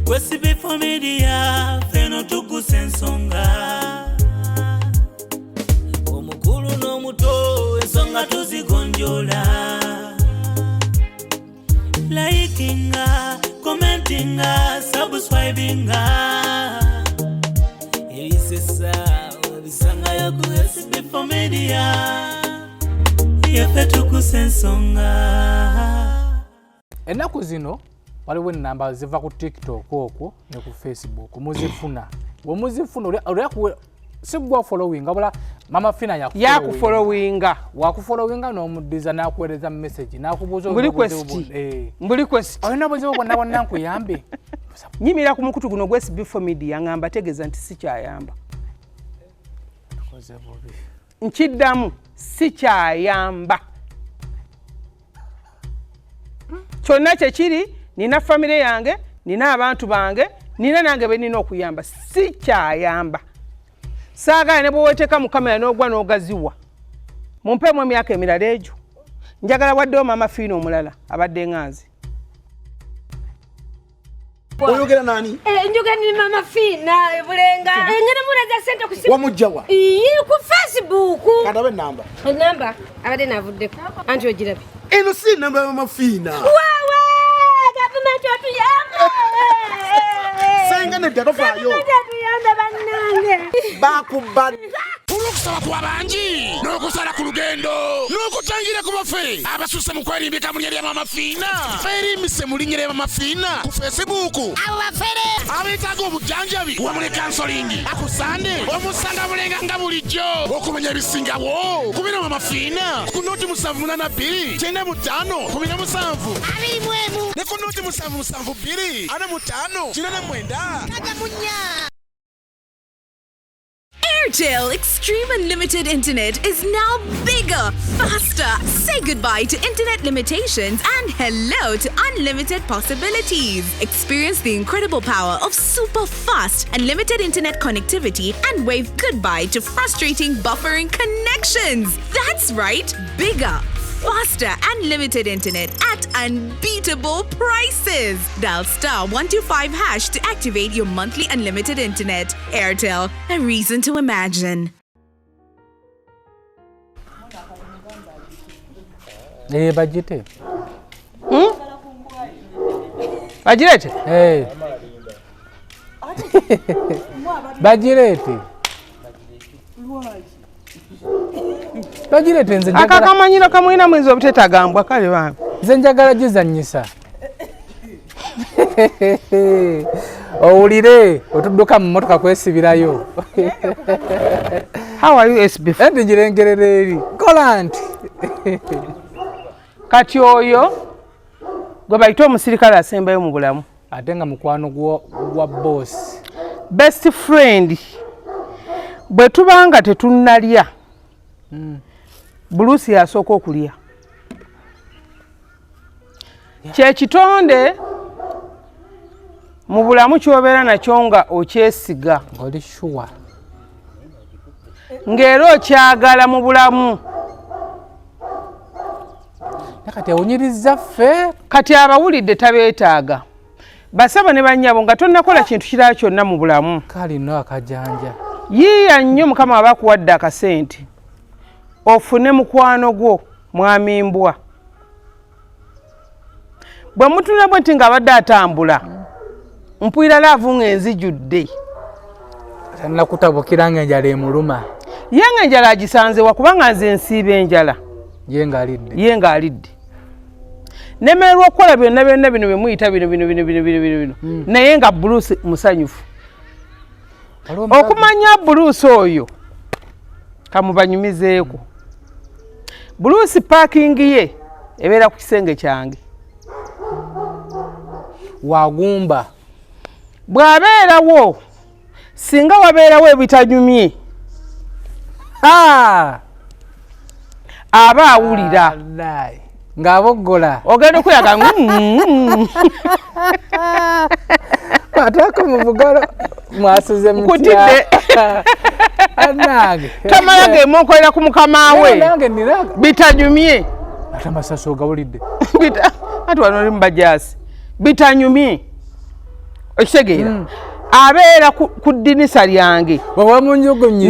SB4 Media, Fina Tuggussa Enssonga. Omukulu n'omuto ensonga tuzigonjola. Likinga, commentinga, subscribinga. Elisesa, obisanga yoku SB4 Media. Yefe Tuggussa Enssonga. Ennaku zino waliwo ennamba ziva ku TikTok okwo ne ku Facebook muzifuna. Bwe muzifuna olyakuwe sigwa following abula Mama Fina yakufollowinga wakufollowinga n'omuddiza n'akuweereza message n'akubuuza mbuli quest olina buzibu bwonna nkuyambe nyimira ku mukutu guno gwe SB4 Media ngamba tegeza nti sikyayamba nkiddamu sikyayamba kyonna kyekiri nina famire yange nina abantu bange nina nange benina okuyamba sikyayamba saagala ne bw'oteeka mu kamera n'ogwa n'ogaziwa mumpeemu emyaka emirala egyo njagala waddewo Maama Fina omulala abadde nganzi oyogera nani? Njogera ni Maama Fina bulenga ngene mulaza sente kusimu wamujjawa ku Facebook kadabe namba abadde navuddeko anti ogirabe eno si namba ya Maama Fina wawe government otuyamba senga ne datofayo bakubba Kusala kwa banji n'okusala ku lugendo n'okutangira ku bafe abasusse mu kwerimbika mu lya Maama Fina ferimbise mu linnya lya Maama Fina ku Facebook abafere abetaaga obujanjabi wamule counseling akusande omusanga bulenga nga bulijjo okumenya ebisingawo kubira Maama Fina ku noti 782 kyenda mutano 17 abiri mwemu ne ku noti 772 ana mutano kyenda mwenda kagamunya. Airtel Extreme Unlimited Internet is now bigger, faster. Say goodbye to internet limitations and hello to unlimited possibilities. Experience the incredible power of super fast unlimited internet connectivity and wave goodbye to frustrating buffering connections. That's right, bigger, faster unlimited internet at unbeatable prices. Dial *125# to activate your monthly unlimited internet. Airtel, a reason to imagine. Bajite. Bajirete? Bajirete. Bajirete nze njagala akakamanyiro kamwina mwenzi obutetagambwa kale bambi nze njagala gizannyisa owulire otudduka mu motoka kwesibirayo how are you SB4 endi girengerera eri kola nti kati oyo gwe bayita omusirikale asembayo mu bulamu ate nga mukwano gwa boss best friend bwe tubanga tetunnalya Bruce yasooka okulya kyekitonde mu bulamu kyobeera nakyo nga okyesiga oli sure ng'era okyagala mu bulamu kati awunyiriza ffe kati abawulidde tabeetaaga basaba ne bannyabo nga tonnakola kintu kirala kyonna mu bulamu kalino akajanja yiiya nnyo Mukama aba akuwadde akasente ofune mukwano gwo mwamimbwa bwe mutuna bwe nti ng'abadde atambula mpwira laavu ng'enzijudde nakutabukira ng'enjala emuluma ye ng'enjala agisanzewa kubanga nze nsiiba enjala ye ng'alidde nemerwa okukola byonna bino bye muyita bino naye nga Bruce musanyufu okumanya Bruce oyo kamubanyumizeeko Bruce parking ye ebeera ku kisenge kyange wagumba bw'abeerawo singa wabeerawo ebitanyumye aba awulira ng'aboggola ogenda okuyaga kwatako mu bugalo mwasuze nkutidde anange tamala gemonkolera ku mukama we nange niraga bitanyumye ate amasaso gawulidde ati wano oli mu bajaasi bitanyumye okitegeera abeera ku ddinisa lyange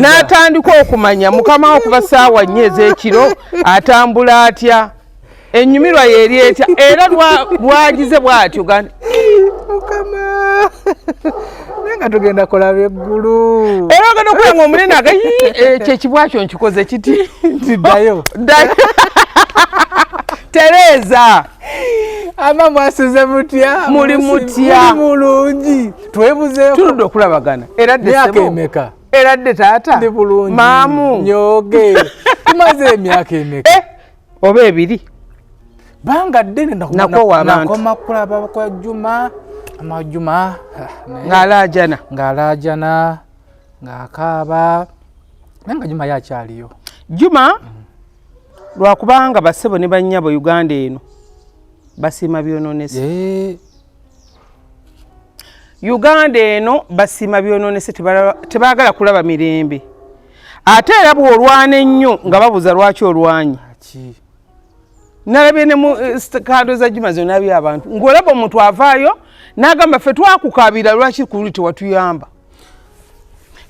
n'atandika okumanya mukama okuva ssaawa 4 ez'ekiro atambula atya ennyumirwa yeeri etya era lwagize bw'atyo nga tugenda kulaba eggulu era ogenda okulanga omunene kyekibwakyo nkikoze kiti tiddayo Tereza ama mwasize mutya muli mutya mulungi twebuzeeko tuludde okulabagana era myaka emeka era dde taata ndi bulungi maamu nyoge tumaze emyaka emeka oba ebiri banga ddene nakoma kulaba kwa Juma amajuma ng'alaajana ng'akaaba nga Juma yakyaliyo Juma lwakubanga bassebo ne bannyabo Uganda eno basiima byonoonese Uganda eno basiima byonoonese tebaagala kulaba mirembe ate era bw'olwana ennyo nga babuuza lwaki olwanyi nalabye ne mu kando za Juma zonna by'abantu ng'olaba omuntu avaayo n'agamba ffe twakukabira lwaki kuli tewatuyamba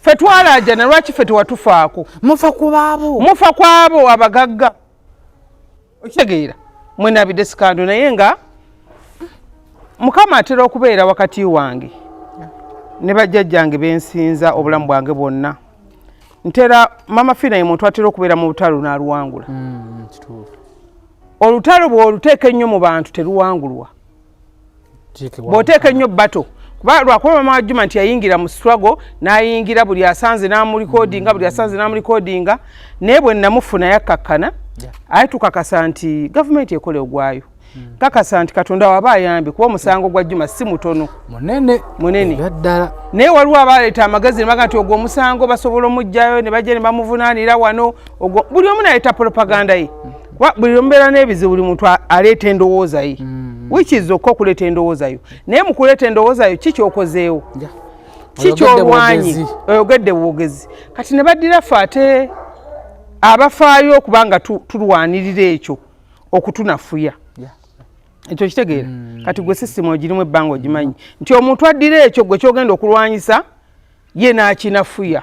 ffe twalaajana lwaki ffe tewatufaako mufa kwabo abagagga okitegeera mwenabidde sikando naye nga mukama atera okubeera wakati wange ne bajjajjange bensinza obulamu bwange bwonna ntera mama Fina ye muntu atera okubeera mu lutalo n'aluwangula olutalo bw'oluteeka ennyo mu bantu teruwangulwa bw'oteeka ennyo bato kuba lwakuba mama Juma nti yayingira mu struggle n'ayingira buli asanze n'amurikodinga naye bwe namufuna yakkakkana aye tukakasa nti gavumenti ekole ogwayo kakasa nti Katonda waba ayambe kuba omusango gwa Juma si mutono munene naye waliwo abaleeta amagezi ne baga nti ogwo omusango basobola omugjayo ne bajja ne bamuvunaanira wano buli omu naleeta propaganda ye buli mbeera n'ebizibu buli muntu aleeta endowooza ye wikiza okko okuleeta endowooza yo naye mu kuleeta endowooza yo kikyokozeewo kikyolwanyi oyogedde bwogezi kati ne baddira ffe ate abafaayo okubanga tulwanirira ekyo okutunafuya ekyo kitegeera kati gwe sisitemu ogirimu ebbanga ogimanyi nti omuntu addira ekyo gwe kyogenda okulwanyisa ye n'akinafuya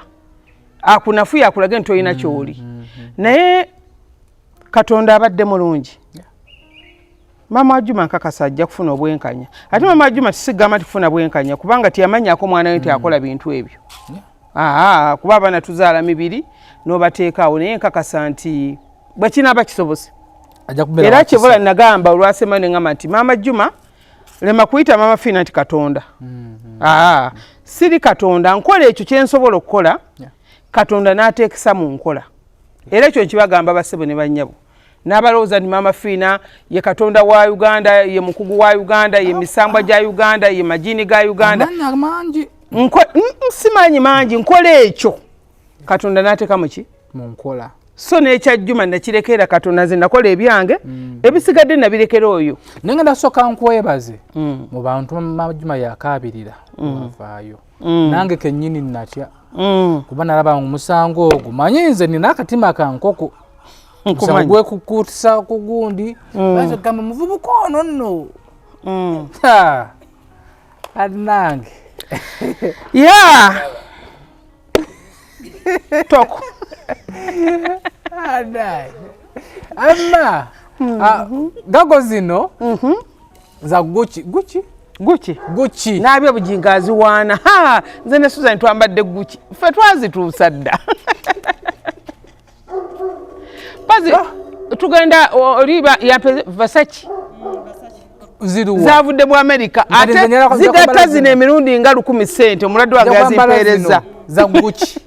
akunafuya akulage nti olina kyoli naye Katonda abadde mulungi mama Juma nkakasa ajja kufuna obwenkanya ate mama Juma tisigamba tifuna bwenkanya kubanga tiyamanyako mwana we akola bintu ebyo kuba abaana tuzaala mibiri n'obateekaawo naye nkakasa nti bwe kinaaba kisobose era kibula nagamba olwasema ne ngamba nti mama Juma lema kuyita mama Fina nti Katonda siri Katonda nkola ekyo kye nsobola okukola Katonda n'ateekesa mu nkola era ekyo nkibagamba bassebo ne bannyabo n'abalowooza nti mama Fina ye Katonda wa Uganda ye mukugu wa Uganda ye misambwa gya Uganda ye majini ga Uganda simanyi mangi nkola ekyo Katonda n'ateeka muki mu nkola so n'ekya Juma nakirekeera Katonda nze nakola ebyange ebisigadde nabirekera oyo naye nga ndasooka nkwebaze mu bantu mama Juma yakaabirira wavaayo nange kennyini natya kuba nalaba omusango ogwo manyi nze nina akatima kankoko musango gwekukutisa ku gundi bagamba muvubuka ono nno nange toko ama gago zino za Gucci nabyo bujinga aziwaana nze ne Susan twambadde Gucci ffe twazituusa dda pazi tugenda oliba yape Versace zavudde mu America ate zigatta zino emirundi nga 10 sente omulwadde wange yazimpeereza za Gucci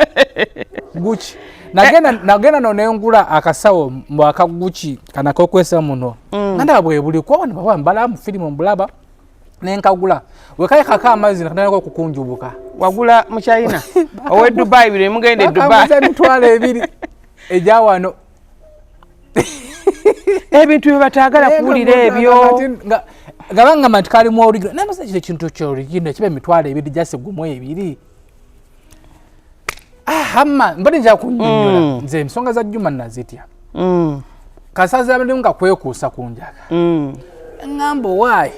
nagenda nonengula akasawo mbwaka Gucci kanakokwesa muno nanda bwe buli kwa mbala mu filimu mbulaba nenkagula wekaye kaka amazi nakatandika okukunjubuka wagula mu China owe Dubai bire mugende Dubai mitwalo ebiri ejawano ebintu byebataagala kuwulira ebyo gabanga matikali mu original namasa kile kintu kyo original kibe mitwalo ebiri jase gumu ebiri hamma mbali nja kunyonyola nze ensonga za Juma nazitya kasaza abadinga kwekuusa kunjaga ngambo wayi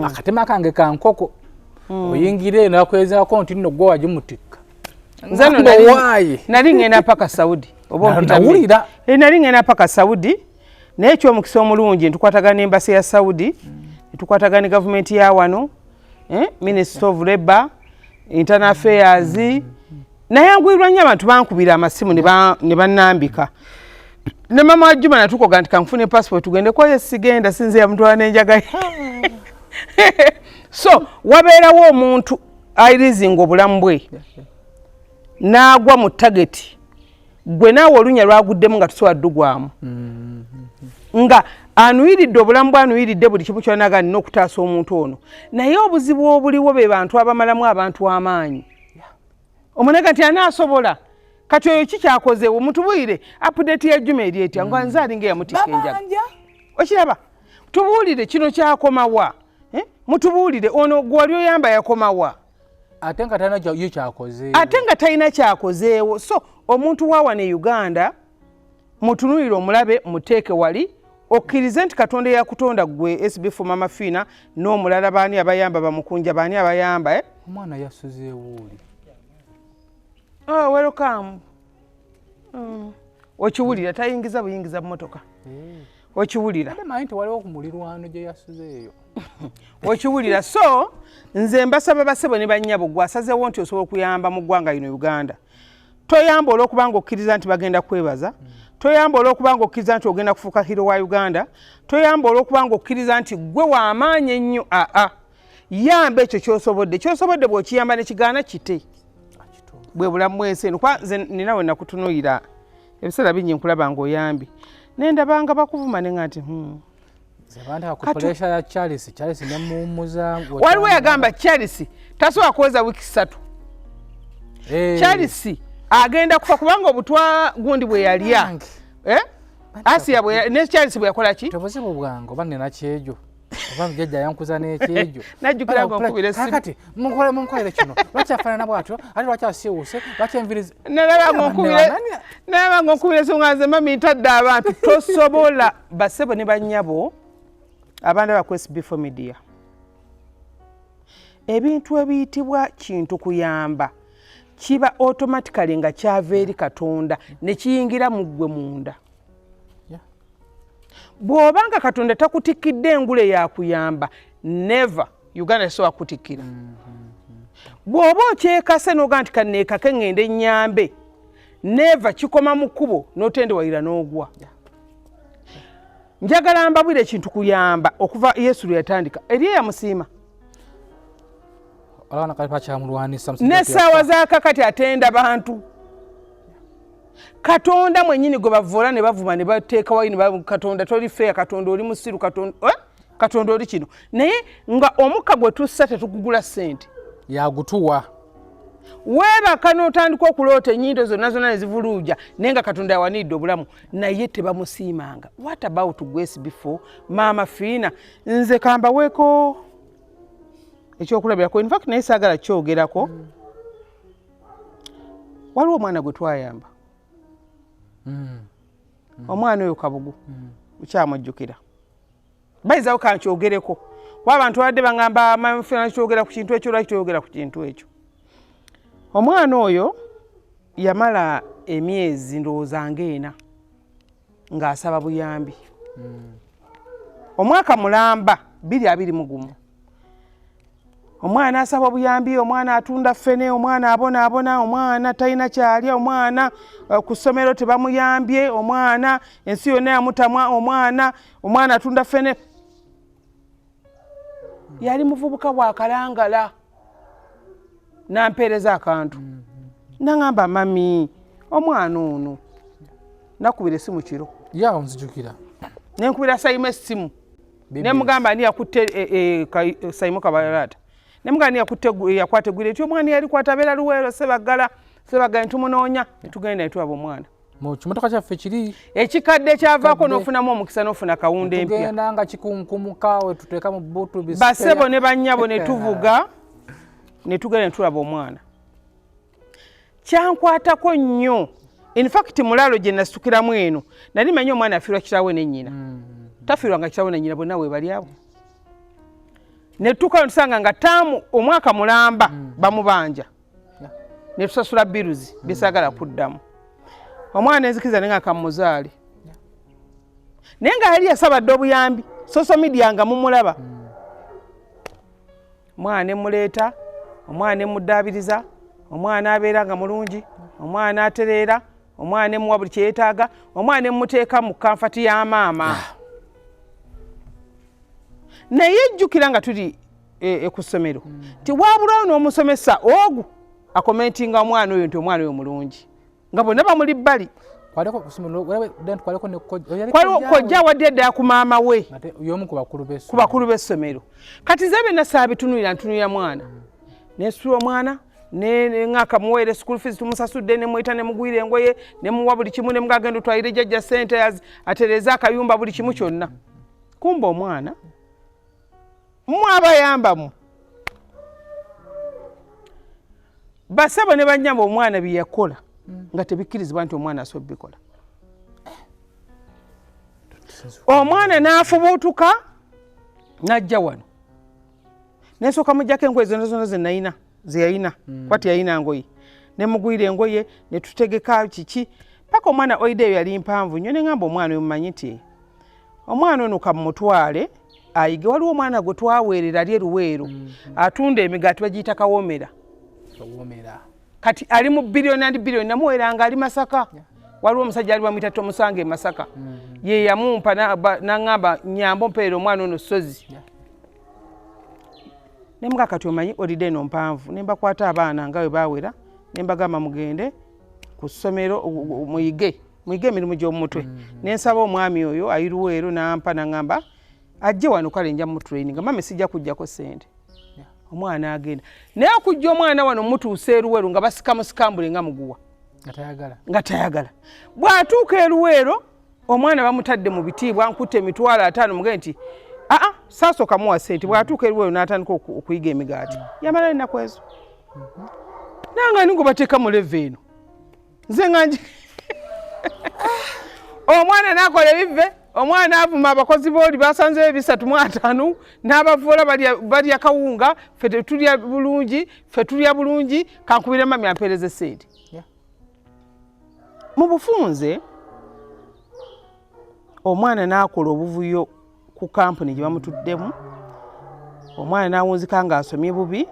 akatema kange kankoko oyingire nakweza konti nno gwa wajimutika nzano nali ngenda paka Saudi oba nawulira nali ngenda paka Saudi naye ekyomukisa omulungi ntukwatagana embasi ya Saudi ntukwatagana government ya wano Minister of Labour Internal Affairs nayangwirwa nnyo abantu bankubira amasimu ne bannambika ne mama Juma natukoga nti kanfune passport tugende kwa sigenda sinze ya mutwana enjaga so wabeerawo omuntu ayirizinga obulamu bwe n'agwa mu target gwe naawe olunya lwaguddemu nga tusobola ddugwamu nga anuyiridde obulamu bwanuyiridde buli kimu kyonagana nina okutaasa omuntu ono naye obuzibu obuliwo be bantu abamalamu abantu amaanyi omunega nti anaasobola kati oyo kikyakozeewo mutubuulire update ya Juma eri etya nga nze alinga eyamutika enjaga okiraba tubuulire kino kyakomawa mutubuulire ono gwali oyamba yakomawa ate nga talina kyakozeewo so omuntu wa wano e Uganda mutunulire omulabe muteeke wali okkirize nti Katonda yakutonda gwe SB4 Mama Fina n'omulala baani abayamba bamukunja baani abayamba omwana yasuzeewo oli welcome okiwulira tayingiza buyingiza mmotoka okiwulira manyi nti waliwo ku mulirwano gye yasuzeeyo okiwulira so nze mbasaba basebo ne bannyabo gwasazeewo nti osobola okuyamba mu ggwanga lino Uganda toyamba olw'okubanga okkiriza nti bagenda kwebaza toyamba olw'okubanga okkiriza nti ogenda kufuuka hiro wa Uganda toyamba olw'okubanga okkiriza nti gwe w'amaanyi ennyo yamba ekyo kyosobodde bw'okiyamba ne kigaana kite bwe bulamu bw'ensi eno kuba nze nina we nakutunuulira ebiseera bingi nkulaba ng'oyambi nendabanga bakuvuma ne nga nti Charles nemuwummuza waliwo yagamba Charles tasobola kuweza wiiki 3 Charles agenda kufa kubanga obutwa gundi bwe yalya Asia ne Charles bwe yakola ki tobuzibu bwange oba nina kyejo oba mjajja yankuza n'ekyejo najjukira ngo nkubire simu kakati munkolere kino lwakyafaanana bwatyo ate lwakyasiiwuse lwakyemviriza nalaba ng'onkubire simu nga nze mami ntadde abantu tosobola basebo ne bannyabo abaana ba SB4 Media ebintu ebiyitibwa kintu kuyamba kiba automatically nga kyava eri Katonda ne kiyingira mu ggwe munda bw'obanga Katonda takutikidde engule ya kuyamba never Uganda esobola kutikira bw'oba okyekase n'oga nti kanneekake ngende ennyambe never kikoma mu kkubo n'otendewalira n'ogwa njagala mbabwire ekintu kuyamba okuva Yesu lwe yatandika eri eyamusiima n'essaawa za kakati atenda bantu Katonda mwennyini gwe bavoola ne bavuma ne bateeka wayi ne Katonda toli fair Katonda oli musiru Katonda oli kino naye nga omukka gwe tussa tetugugula ssente yagutuwa weebaka n'otandika okuloota ennyindo zonna ne zivuluuja naye nga Katonda yawanidde obulamu naye tebamusiimanga what about gwe SB4 Maama Fina nze kambaweeko ekyokulabirako in fact naye saagala kyogerako waliwo omwana gwe twayamba omwana oyo Kabugu ukyamujjukira bayizawo kankyogereko kuba abantu badde bangamba Maama Fina kyogera ku kintu ekyo lwaki toyogera ku kintu ekyo omwana oyo yamala emyezi ndowooza ng'ena ng'asaba buyambi omwaka mulamba 2021 omwana asaba buyambi omwana atunda ffene omwana abonaabona omwana talina kyalya omwana ku ssomero tebamuyambye omwana ensi yonna yamutamwa omwana atunda ffene yali muvubuka bwakalangala nampeereza akantu nangamba mami omwana ono nakubira essimu kiro nzijukira nenkubira Saimu essimu nemugamba ani yakutte Saimu Kabalata nemugamba ani yakwata eggwire eti omwana yali kwata abeera Luweero Sebagala ntumunoonya netugenda netwaba omwana mu kimotoka kyaffe kiri ekikadde kyavaako n'ofunamu omukisa n'ofuna kawunda empya tugenda nga kikunkumuka we tuteeka mu butu basebo ne bannyabo ne tuvuga ne tugenda ne tulaba omwana kyankwatako nnyo in fact mulaalo gye nasitukiramu eno nali manyi omwana afiirwa kitaawe ne nnyina tafiirwanga kitaawe ne nnyina bonna we bali abo ne tuka nsanga nga tamu omwaka mulamba bamubanja ne tusasula biruzi bisagala kuddamu omwana enzikiza nenga kamuzaali nenga yali yasabadde obuyambi social media nga mumulaba omwana emuleeta omwana emuddaabiriza omwana abeera nga mulungi omwana atereera omwana emuwa buli kyeyetaaga omwana emuteeka mu kamfati ya maama naye ejjukira nga tuli ku ssomero tiwabulawo n'omusomesa ogu akomentinga omwana oyo nti omwana oyo mulungi nga bonna bamuli bbali kojja wadde eddala ku maama we ku bakulu b'essomero kati ze byonna saabitunuulira ntunuulira mwana nesula omwana nengaka muweere school fees tumusasudde nemuyita nemugwira engoye nemuwa buli kimu nemugagenda otwalire jjajja sente atereza akayumba buli kimu kyonna kumba omwana mwabayambamu basabo ne banyamba omwana byeyakola nga tebikkirizibwa nti omwana asobola bikola omwana n'afubuutuka n'ajja wano nesooka mujjako engoye zonna zenayina zeyayina kwati yayina ngoye nemugwira engoye netutegeka kiki paka omwana oide eyo yali mpanvu nnyo neŋŋamba omwana oyo mumanyi nti omwana ono kamutwale ayige waliwo omwana gwe twaweerera ali eruweero atunda emigaati bagiyita kawoomera kati ali mu biliyoni namuweeranga ali Masaka waliwo omusajja ali bamuyita Tomusanga e Masaka ye yamumpa n'aŋŋamba nyambo mpeera omwana ono Sozi nemuga kati omanyi olidde eno mpanvu nembakwata abaana nga we baawera nembagamba mugende ku ssomero muyige emirimu gy'omutwe nensaba omwami oyo ayiruweero n'ampa n'aŋŋamba ajje wano kale nja mu training mami sijja kujjako ssente omwana agenda naye okujja omwana wano mutuusa eruweero nga basikamusikambule nga muguwa nga tayagala bw'atuuka eruweero omwana bamutadde mu bitiibwa nkutte emitwalo 5 muge nti saasooka muwa ssente bw'atuuka eruweero n'atandika okuyiga emigaati yamala ennaku ezo nanga ningo bateeka mu leve eno nze nga omwana n'akola ebive omwana avuma abakozi booli basanzeyo 305 n'abavuola balya kawunga ffe tulya bulungi kankubira mami ampeereze ssente mu bufunze omwana n'akola obuvuyo ku kampuni gye bamutuddemu omwana n'awunzika ng'asomye bubi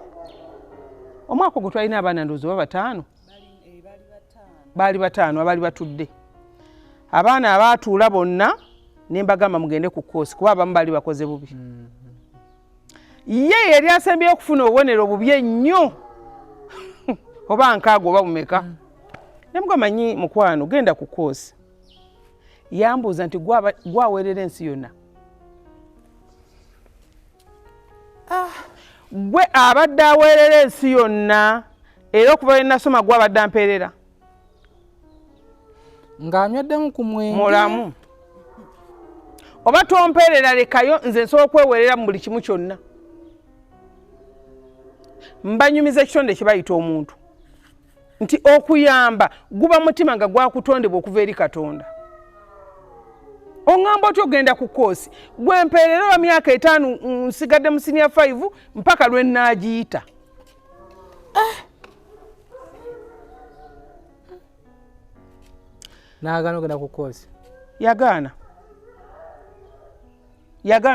omwaka ogwo twalina abaana ndowooza oba 5 baali 5 abaali batudde abaana abaatuula bonna nembagamba mugende ku koosi kuba abamu baali bakoze bubi ye yali asembyeyo okufuna obubonero obubi ennyo oba nkaago oba bumeka nemuga manyi mukwano genda ku koosi yambuuza nti gwaweerera ensi yonna gwe abadde aweerera ensi yonna era okuva we nasoma gwabadde ampeerera ng'anyweddemu ku mwenge mulamu oba tompeerera lekayo nze nsobola okweweerera mu buli kimu kyonna mbanyumiza ekitonde kibayita omuntu nti okuyamba guba mutima nga gwakutondebwa okuva eri Katonda oŋŋamba otyo ogenda ku koosi gwe mpeerera wa myaka 5 nsigadde mu senior 5 mpaka lwe nnaagiyita n'agaana ogenda ku koosi yagaana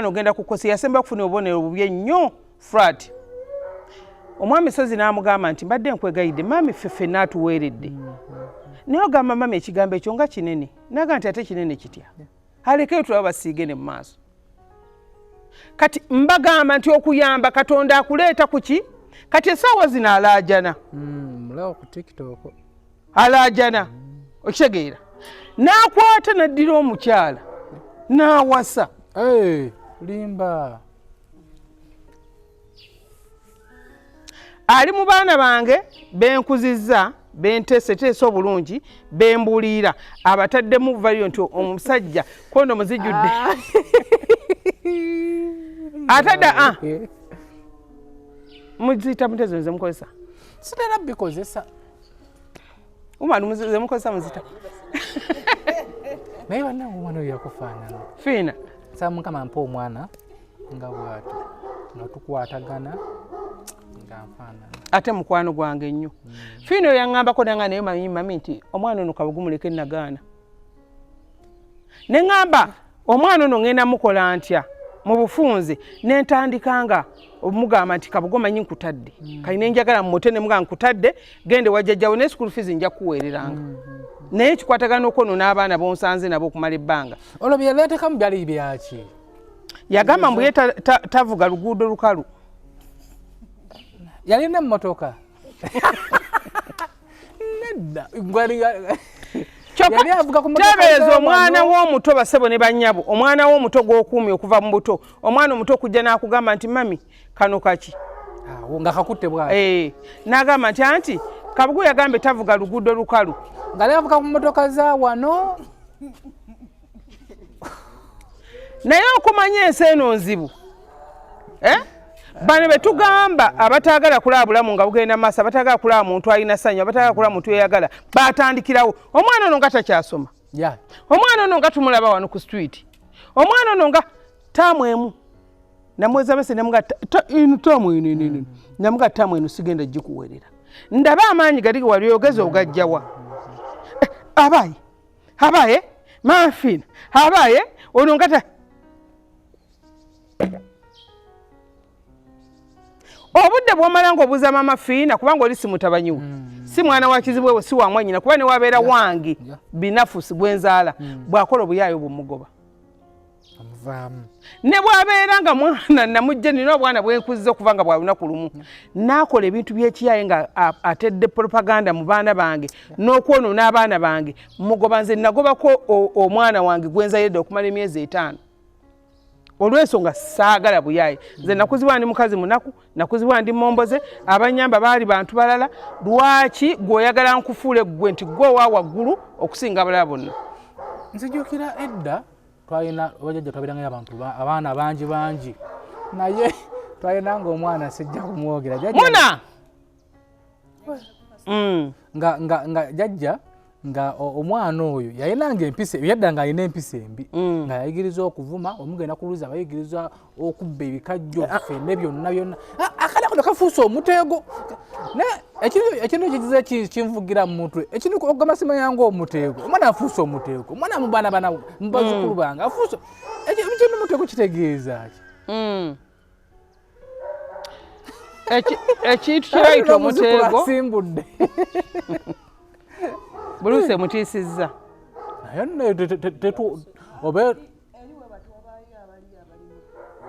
ogenda ku koosi yasemba kufuna obubonero obubi ennyo frat omwami Sozi n'amugamba nti mbadde nkwegayidde mami ffeffe n'atuweeredde naye ogamba mami ekigambo ekyo nga kinene naga nti ate kinene kitya alekeyo tulaba basiige ne mu maaso kati mbagamba nti okuyamba Katonda akuleeta kuki kati essaawa zino alaajana mulaba ku TikTok alaajana okitegeera n'akwata n'addira omukyala n'awasa limba ali mu baana bange benkuzizza benteeseteese obulungi bembuulira abataddemu valiyo nti omusajja kondo muzijjudde atadda muziyita mutezo nze mukozesa sitera bikozesa umwana ze mukozesa muzita naye bannange omwana oyo yakufaanana Fina saa mukama mpa omwana nga bw'ato nga tukwatagana nga nfaanana ate mukwano gwange nnyo Fina yaŋŋambako nanga naye mami nti omwana ono kabugumuleke nagaana ne ŋŋamba omwana ono ŋŋenda mukola ntya mu bufunze ne ntandikanga omugamba nti kabugo manyi nkutadde kalina enjagala mmote ne mugamba nkutadde gende wajjajjawo ne school fees nja kuweereranga naye kikwatagana okwono n'abaana bonsanze nabo okumala ebbanga olwo byaleetekamu byali byaki yagamba mbu ye tavuga luguudo lukalu yalina emmotoka nedda tebeeza omwana w'omuto basebo ne bannyabo omwana w'omuto gw'okuumye okuva mu buto omwana omuto okujja n'akugamba nti mami kano kaki nga kakutte bwati n'agamba nti anti kabugu yagambe tavuga luguudo lukalu nga lyavuga ku mmotoka za wano naye okumanya ensi eno nzibu bano betugamba abataagala kulaba bulamu nga bugenda maaso abataagala kulaba muntu alina ssanyu abataagala kulaba muntu eyagala batandikirawo omwana ono nga takyasoma omwana ono nga tumulaba wano ku street omwana ono nga taamu emu namweza bese namuga taamu eno namuga taamu eno sigenda gikuweerera ndaba amaanyi gali wali ogeza ogajjawa abaye Maama Fina abaye ono nga obudde bw'omala ng'obuuza Maama Fina kubanga oli si mutabanyi we si mwana wa kizibwe we si wa mwannyina kuba ne wabeera wange binafusi bwenzaala bw'akola obuyaayo bumugoba ne bw'abeera nga mwana namujja nina obwana bwenkuzza okuva nga bwa lunaku lumu n'akola ebintu by'ekiyaaye nga atedde propaganda mu baana bange n'okwonoona abaana bange mugoba nze nagobako omwana wange gwenzayedde okumala emyezi 5 olw'ensonga saagala buyaaye nze nakuzibwa ndi mukazi munaku nakuzibwa ndi momboze abanyamba baali bantu balala lwaki gw'oyagala nkufuule gwe nti gwe wa waggulu okusinga abalala bonna nzijukira edda twalina bajjajja twabeerangayo abantu abaana bangi naye twalinanga omwana sijja kumwogera muna nga jajja nga omwana oyo yayinanga empisa yadda nga alina empisa embi nga yayigiriza okuvuma omugenda kuluza abayigiriza okubba ebikajjo ffenne byonna akala kano kafuusa omuteego ekintu ekigiza kinvugira mu mutwe ekintu ogamba simanya ng'omuteego omwana afuusa omuteego omwana mu baana bana mu bazzukulu bange afuusa ekintu omuteego kitegeeza ki ekintu kye bayita omuteego asimbudde Buluse mutiisizza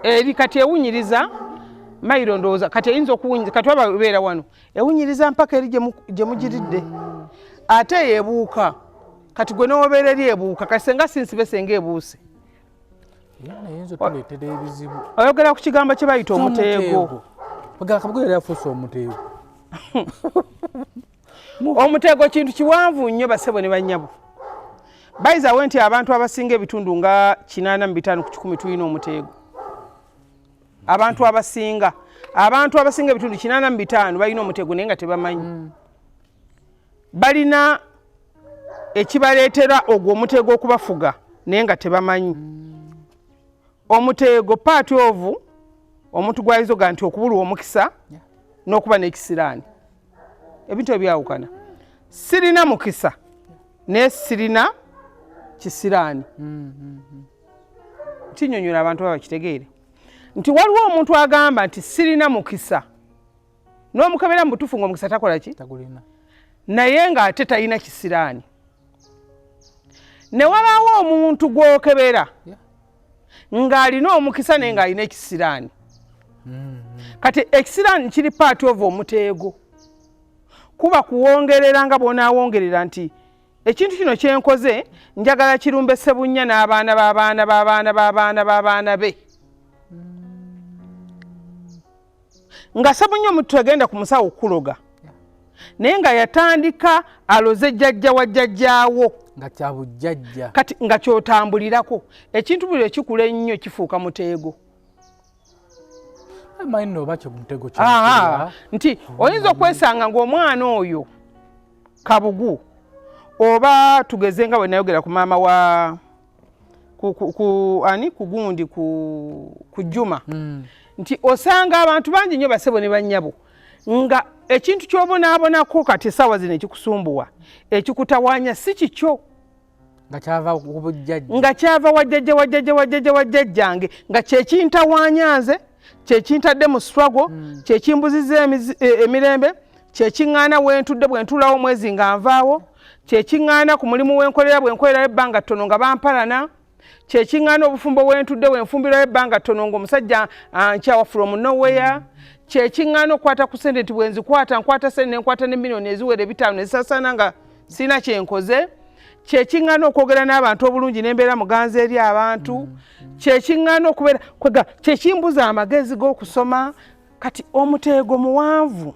eri kati ewunyiriza mayiro ndowooza kati eyinza okuwunyiriza kati waba beera wano ewunyiriza mpaka eri gye mugiridde ate yeebuuka kati gwe n'obeera eri ebuuka kati senga sinsibe senga ebuuse oyogera ku kigambo kye bayita omuteego omuteego kintu kiwanvu nnyo basebo ne bannyabo bayizawe nti abantu abasinga ebitundu nga 85 ku 100 tulina omuteego abantu abasinga ebitundu 85 balina omuteego naye nga tebamanyi balina ekibaleetera ogwo omuteego okubafuga naye nga tebamanyi omuteego part of omuntu gwayizoga nti okubulwa omukisa n'okuba n'ekisiraani ebintu ebyawukana sirina mukisa naye sirina kisiraani kinyonyola abantu baba kitegeere nti waliwo omuntu agamba nti sirina mukisa n'omukebera mu butuufu ng'omukisa takola ki naye ng'ate talina kisiraani ne wabaawo omuntu gw'okebera ng'alina omukisa naye ng'alina ekisiraani kati ekisiraani kiri part of omuteego kuba kuwongerera nga bw'onaawongerera nti ekintu kino kyenkoze njagala kirumbe Ssebunya n'abaana b'abaana be nga Ssebunya omuntu agenda ku musawo okuloga naye nga yatandika aloze jjajja wa jjajjaawo nga kyabujjajja kati nga kyotambulirako ekintu buli ekikula ennyo kifuuka muteego nti oyinza okwesanga ng'omwana oyo kabugu oba tugeze nga bwe nayogera ku maama wa ku gundi ku Juma nti osanga abantu bangi nnyo basebo ne bannyabo nga ekintu ky'obonaabonako kati essaawa zino ekikusumbuwa ekikutawaanya si kikyo nga kyava wajjajjange nga kyekintawaanya nze kyekintadde mu struggle kyekimbuzizza emirembe kyekiŋŋaana wentudde bwe ntuulawo omwezi nga nvaawo kyekiŋŋaana ku mulimu bwenkolerayo ebbanga ttono nga bampalana kyekiŋŋaana obufumbo wentudde wenfumbirayo ebbanga ttono ng'omusajja nkyawa from nowhere kyekiŋŋaana okukwata ku sente nti nkwata sente nenkwata ne miliyoni eziwera 5 ezisasana nga sirina kyenkoze kyekiŋŋaana okwogera n'abantu obulungi nembeera muganzi eri abantu kyekiŋŋaana okubeera kwega kyekimbuza amagezi g'okusoma kati omuteego muwanvu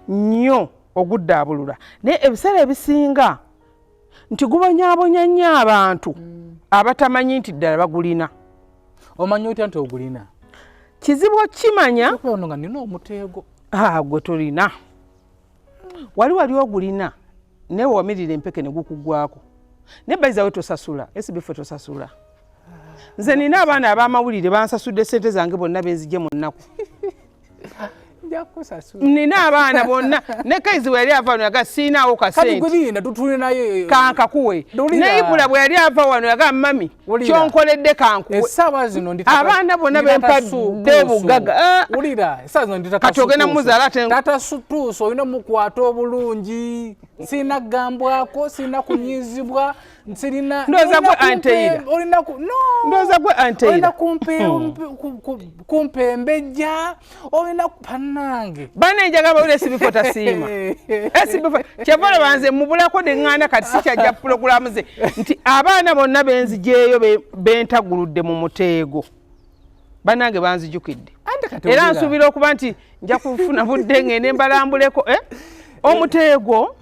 nnyo oguddaabulula naye ebiseera ebisinga nti gubonyaabonya nnyo abantu abatamanyi nti ddala bagulina. Omanyi otya nti ogulina? Kizibu okimanya nga nina omuteego. Gwe tolina. Wali ogulina naye wamirira empeke ne gukugwako. Ne bayizawe tosasula, SB4 tosasula. Nze nina abaana ab'amawulire bansasudde ssente zange bonna benzigye mu nnaku. Nina abaana bonna ne Kaizi bwe yali ava wano yaga siinaawo kasente kankakuwe ne Ibula bwe yali ava wano yaga mami kyonkoledde kankuwe abaana bonna bempadde bugaga kati ogenda muzaala tata sutuuso olina mukwata obulungi sina gambwako sina kunyizibwa nsirina ndoza gwe anteira ndoza gwe anteira kumpembejja olina panange bana enjaga bawule SB4 tasiima SB4 kyavola banze mubulako deŋŋaana kati sikyajja pulogulaamu ze nti abaana bonna benzijeeyo bentaguludde mu muteego banange banzijukidde era nsuubira okuba nti nja kufuna budde ngende mbalambuleko omuteego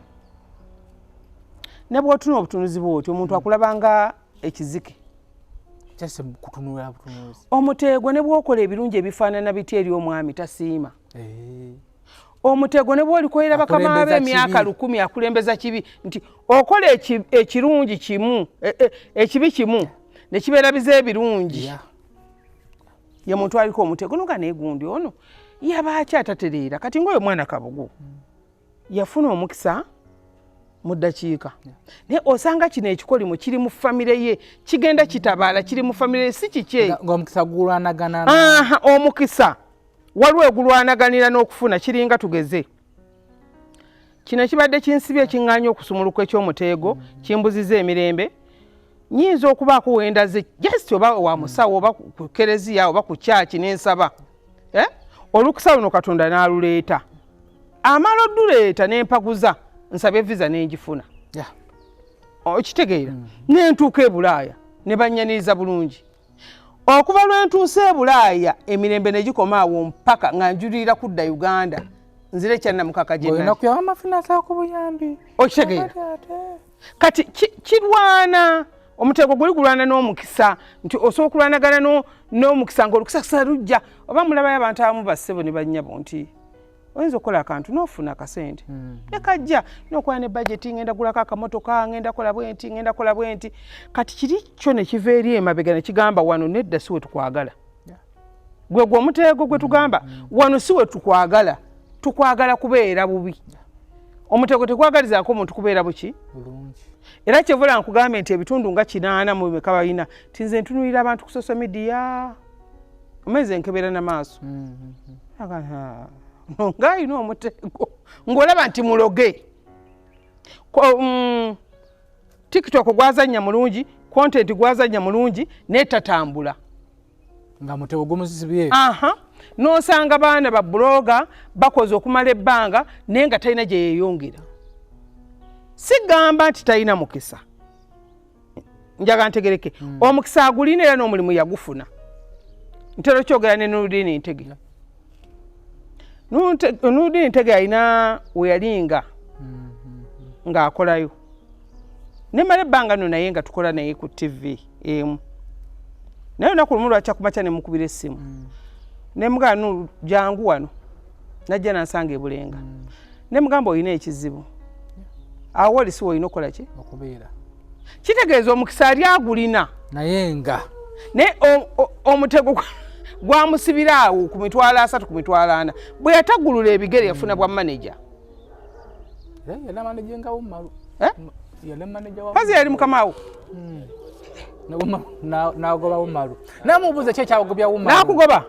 ne bw'otuna obutunuzi bw'oti omuntu akulabanga ekizike omuteego ne bw'okola ebirungi ebifaanana biti eri omwami tasiima omuteego ne bw'olikolera bakama b'emyaka 10 akulembeza kibi nti okola ekirungi kimu ekibi kimu ne kibeera bize ebirungi ye muntu aliko omuteego nuga neegundi ono yabaaki atatereera kati ng'oyo mwana kabugu yafuna omukisa mu ddakiika naye osanga kino ekikolimu kiri mu famire ye kigenda kitabaala kiri mu famire ye si kikye ng'omukisa gulwanagana omukisa waliwo egulwanaganira n'okufuna kiringa tugeze kino kibadde kinsibye ekiŋŋaanya okusumuluka eky'omuteego kimbuziza emirembe nyinza okubaako wendaze just oba wa musawo oba ku kereziya oba ku kyaki n'ensaba olukusa luno Katonda n'aluleeta amala odduleeta n'empaguza nsabye visa n'engifuna okitegeera n'entuuka e Bulaaya ne bannyaniriza bulungi okuva lwentuuse e Bulaaya emirembe ne gikoma awo mpaka nga njulira kudda Uganda nzire kyannamukaka okitegeera kati kirwana omuteego guli gulwana n'omukisa nti osobola okulwanagana n'omukisa ng'olukisa lujja oba mulabayo abantu abamu bassebo ne bannyabo nti oyinza okukola akantu n'ofuna akasente ne kajja n'okola ne budgeti ngenda gulako akamotoka ngenda kola bwenti kati kiri kyo ne kiva eri emabega ne kigamba wano nedda siwe tukwagala gwe omuteego gwe tugamba wano siwe tukwagala kubeera bubi omuteego tekwagalizaako omuntu kubeera buki era kyevula nkugambe nti ebitundu nga 8 mu bimeka balina tinze ntunulira abantu ku social media omeze nkebera n'amaaso ng'alina omuteego ng'olaba nti muloge TikTok gwazannya mulungi content gwazannya mulungi netatambula nga muteego gumuzibye n'osanga baana ba bloga bakoze okumala ebbanga naye nga talina gye yeeyongera sigamba nti talina mukisa njaga ntegereke omukisa agulina era n'omulimu yagufuna ntero kyogera ne Nurudini Ntege Nurudini Ntege alina we yalinga ng'akolayo nemala ebbanga no naye nga tukola naye ku TV emu naye olunaku lumu lwakya kumakya ne mukubira essimu ne mugamba jangu wano najja nansanga ebulenga ne mugamba olina ekizibu awo oli si olina okukola ki okubeera kitegeeza omukisa ali agulina naye nga naye omuteego gwamusibira awo ku mitwalo 3 ku mitwalo 4 bwe yatagulula ebigere yafuna bwa manager yala manager nga umaru yala manager wa kazi yali mukamawo nagoba umaru namubuze kye kyagobya umaru nakugoba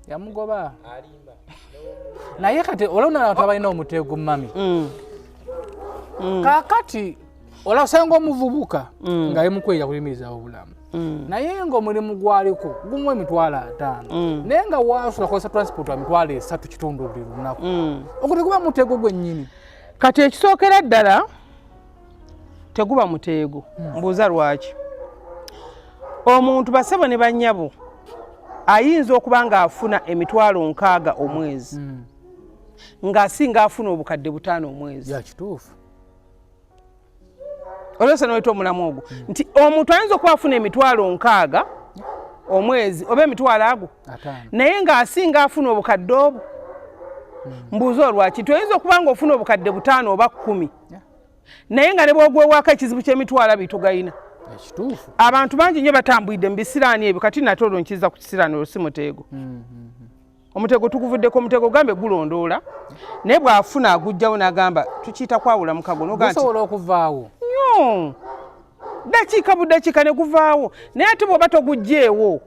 yamugoba alimba naye kati olona abantu abalina omutego mami kakati olasenga omuvubuka nga yemukwera kulimiza obulamu naye nga omulimu gwaliko gumwe emitwalo 5 naye nga wasula kosa transport wa mitwalo 3 kitundu buli lunaku okuteguba mutego gwennyini kati ekisookera ddala teguba muteego mbuuza lwaki omuntu basebo ne bannyabo ayinza okuba ng'afuna emitwalo 6 omwezi ng'asinga afuna obukadde 5 omwezi yakituufu olwesa noyita omulamu ogwo nti omuntu ayinza okuba afuna emitwalo 6 omwezi oba emitwalo ago naye ng'asinga afuna obukadde obwo mbuuza olwaki nti oyinza okuba ng'ofuna obukadde 5 oba 10 naye nga ne bwogwewako ekizibu ky'emitwalo bitugayina abantu bangi nnyo batambwidde mu bisiraani ebyo kati nate olwo nkiza ku kisiraani olwo si muteego omutego tukuvuddeko omutego gambe gulondoola naye bw'afuna agujjawo n'agamba tukiyita kwawula mukago nogasobola okuvaawo nnyo dakiika budakiika ne guvaawo naye ate bw'oba togugjeewo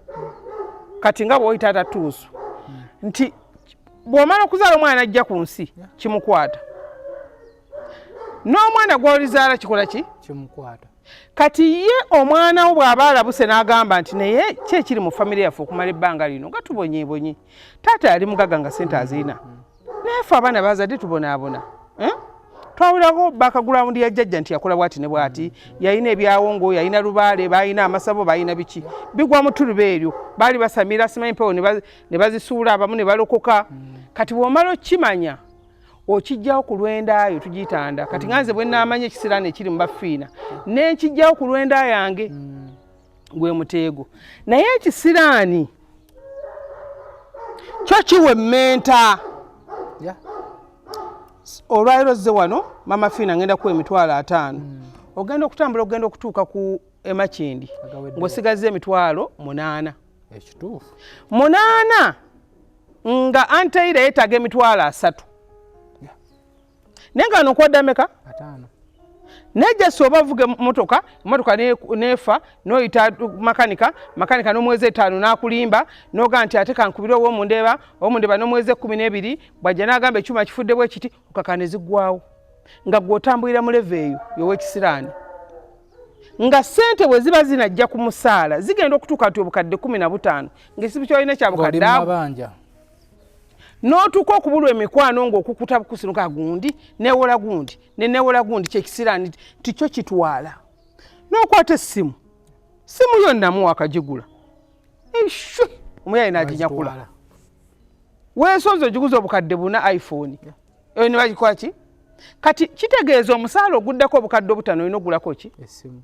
kati nga bw'oyita atatuusu nti bw'omala okuzaala omwana ajja ku nsi kimukwata n'omwana gw'olizaala kikola ki kimukwata kati ye omwana wo bw'aba alabuse n'agamba nti naye ki ekiri mu famire yaffe okumala ebbanga lino nga tubonyeebonye taata yali mugaga nga sente azirina naye ffe abaana bazadde tubonaabona twawulako bakagulawundi ya jjajja nti yakola bwati ne bwati yalina ebyawongo yalina lubaale balina amasabo balina biki bigwa mu tuluba eryo baali basamira simanyi mpewo ne bazisuula abamu ne balokoka kati bw'omala okimanya okijjawo ku lwendayo tugitanda kati nganze bwe naamanya ekisiraani ekiri mu bafiina nenkijjawo ku lwenda yange gwe muteego naye ekisiraani kyo kiwa emmenta olwaliro zze wano mama Fina ngenda kuwa emitwalo 5 ogenda okutambula ogenda okutuuka ku emakindi ng'osigaza emitwalo 8 ekituufu 8 nga anteire yeetaaga emitwalo 3 naye nga nokwadda meka 5 nejja oba vuga motoka nefa noyita makanika n'omwezi 5 n'akulimba noga nti ate kankubira ow'omundeba n'omwezi 12 bwajja n'agamba ekyuma kifudde bwe kiti okakane ziggwawo nga gw'otambulira mu leve eyo y'owekisiraani nga sente bwe ziba zinajja ku musaala zigenda okutuuka nti obukadde 15 ng'esibu kyolina kya bukadde abo n'otuuka okubulwa emikwano ng'okukuta bukusinuka gundi neewola gundi neneewola gundi kyekisiraani tikyo kitwala n'okwata essimu yonna muwa akagigula ishwe omuyayi n'aginyakula weesonze ogiguza obukadde 4 iPhone eyo ne bagikola ki kati kitegeeza omusaala oguddako obukadde 5 olina ogulako ki essimu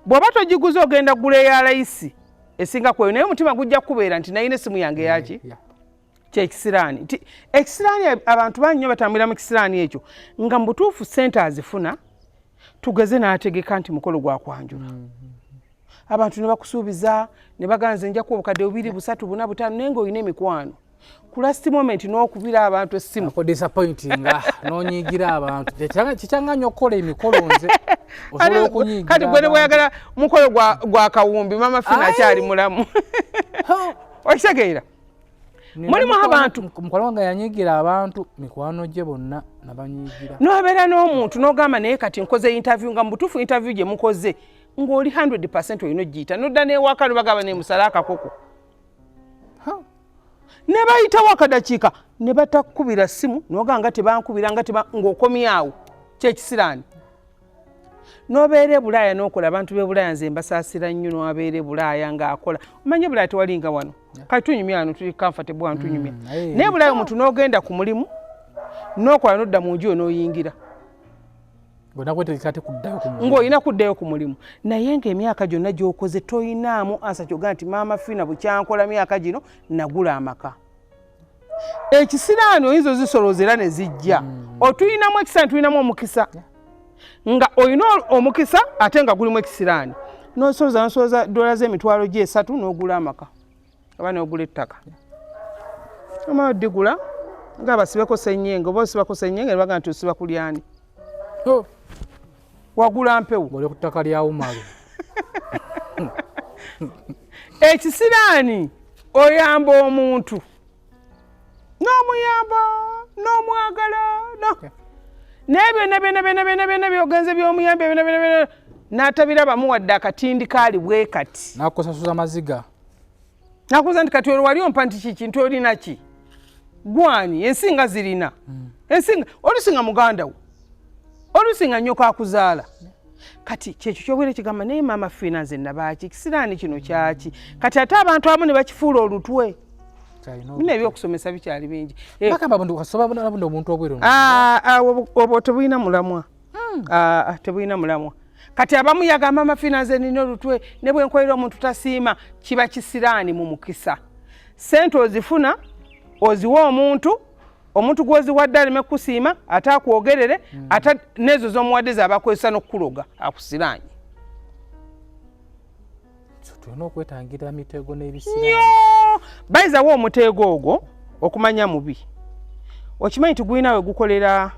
bw'oba togiguza ogenda gula eya layisi esinga kweyo naye omutima gujja kukubeera nti nayina essimu yange yaki kyekisiraani ekisiraani abantu bangi nnyo batambulira mu kisiraani ekyo nga mu butuufu ssente azifuna tugeze n'ategeka nti mukolo gwa kwanjula abantu ne bakusuubiza ne baganze nja kuwa obukadde 2 3 4 5 naye ng'olina emikwano ku last moment n'okubira abantu essimu ko disappointinga n'onyiigira abantu kikyanganya okukola emikolo nze osobola okunyiigira kati gwe ne bweyagala mukolo gwa kawumbi mama Fina akyali mulamu okitegeera mulimu abantu mukwano wange yanyiigira abantu mikwano gye bonna nabanyiigira n'obeera n'omuntu n'ogamba naye kati nkoze interview nga mu butuufu interview gye mukoze ng'oli 100% olina ogiyita nodda n'ewaka ne bagamba nemusala akakoko ne bayitawo akadakiika ne batakukubira ssimu n'ogamba nga tebankubira ng'okomyawo kyekisiraani n'obeera e Bulaaya n'okola abantu b'e Bulaaya nze mbasaasira nnyo n'abeera e Bulaaya ng'akola omanye Bulaaya tewalinga wano kati tunyumya wano tuli comfortable wano tunyumya naye Bulaaya omuntu n'ogenda ku mulimu n'okola n'odda mu nju n'oyingira ng'olina kuddayo ku mulimu naye ng'emyaka gyonna gy'okoze toyinaamu ansa kyogamba nti maama Fina bukyankola myaka gino nagula amaka ekisiraani oyinza ozisoloozera ne zijja otuyinamu ekisiraani tuyinamu omukisa nga olina omukisa ate nga gulimu ekisiraani nosoza dola z'emitwalo gye 3 n'ogula amaka aba n'ogula ettaka ama odigula nga basibeko senyenge oba osibako senyenge baga nti osiba kulyani wagula mpewo oli ku ttaka lya Umaru ekisiraani oyamba omuntu n'omuyamba n'omwagala n'ebyo byogenze by'omuyambi ebyo n'atabira bamuwadde akatindi kaali bwe kati n'akusasuza maziga n'akuza nti kati olwo wali ompa nti kikintu olina ki gwani ensinga zirina ensinga olusinga muganda wo olusinga nnyoko akuzaala kati kyekyo kyobwere kigamba naye maama Fina nze nabaki kisiraani kino kyaki kati ate abantu abamu ne bakifuula olutwe bino ebyokusomesa bikyali bingi omuntu obweru obwo tebulina mulamwa tebulina mulamwa kati abamu yagamba maama Fina nze nina olutwe ne bwe nkolera omuntu tasiima kiba kisiraani mu mukisa sente ozifuna oziwa omuntu gwoziwadde aleme kusiima ate akwogerere ate nezo z'omuwadde z'abakozesa n'okukuloga akusiraanye tulina okwetangira mitego n'ebisiraani bayizawo omuteego ogwo okumanya mubi okimanyi nti gulina we gukolera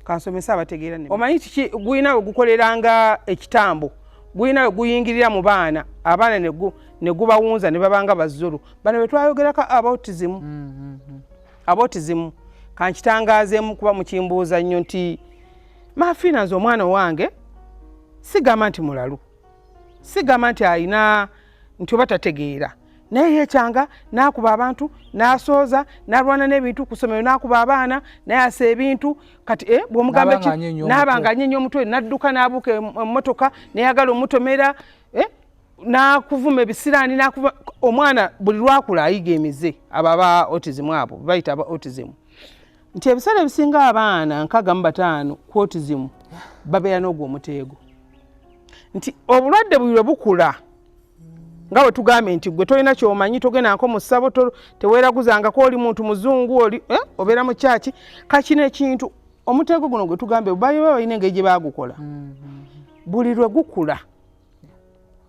kansomesa abategeera omanyi kiki gulina we gukoleranga ekitambo gulina we guyingirira mu baana abaana ne gubawunza ne babanga bazzulu bano bwe twayogerako abautism kankitangaazeemu kuba mukimbuuza nnyo nti Fina nze omwana wange sigamba nti mulalu sigamba nti ayina nti oba tategeera naye yekyanga n'akuba abantu n'asooza n'alwana n'ebintu ku ssomero n'akuba abaana naye asa ebintu kati bw'omugamba n'abanga anyenya omutwe n'adduka n'abuuka emmotoka neyagala omutomera n'akuvuma ebisiraani n'akuva omwana buli lwakula ayiga emize aba autism abo bayita aba autism nti ebiseera ebisinga abaana 65 ku autism babeera n'ogwo omuteego nti obulwadde buli lwe bukula nga bwe tugambe nti gwe tolina kyomanyi togenda nko mu ssabo teweeraguzangako oli muntu muzungu oli obeera mu kyaki kakino ekintu omuteego guno gwe tugambe baba balina engeri gye baagukola buli lwe gukula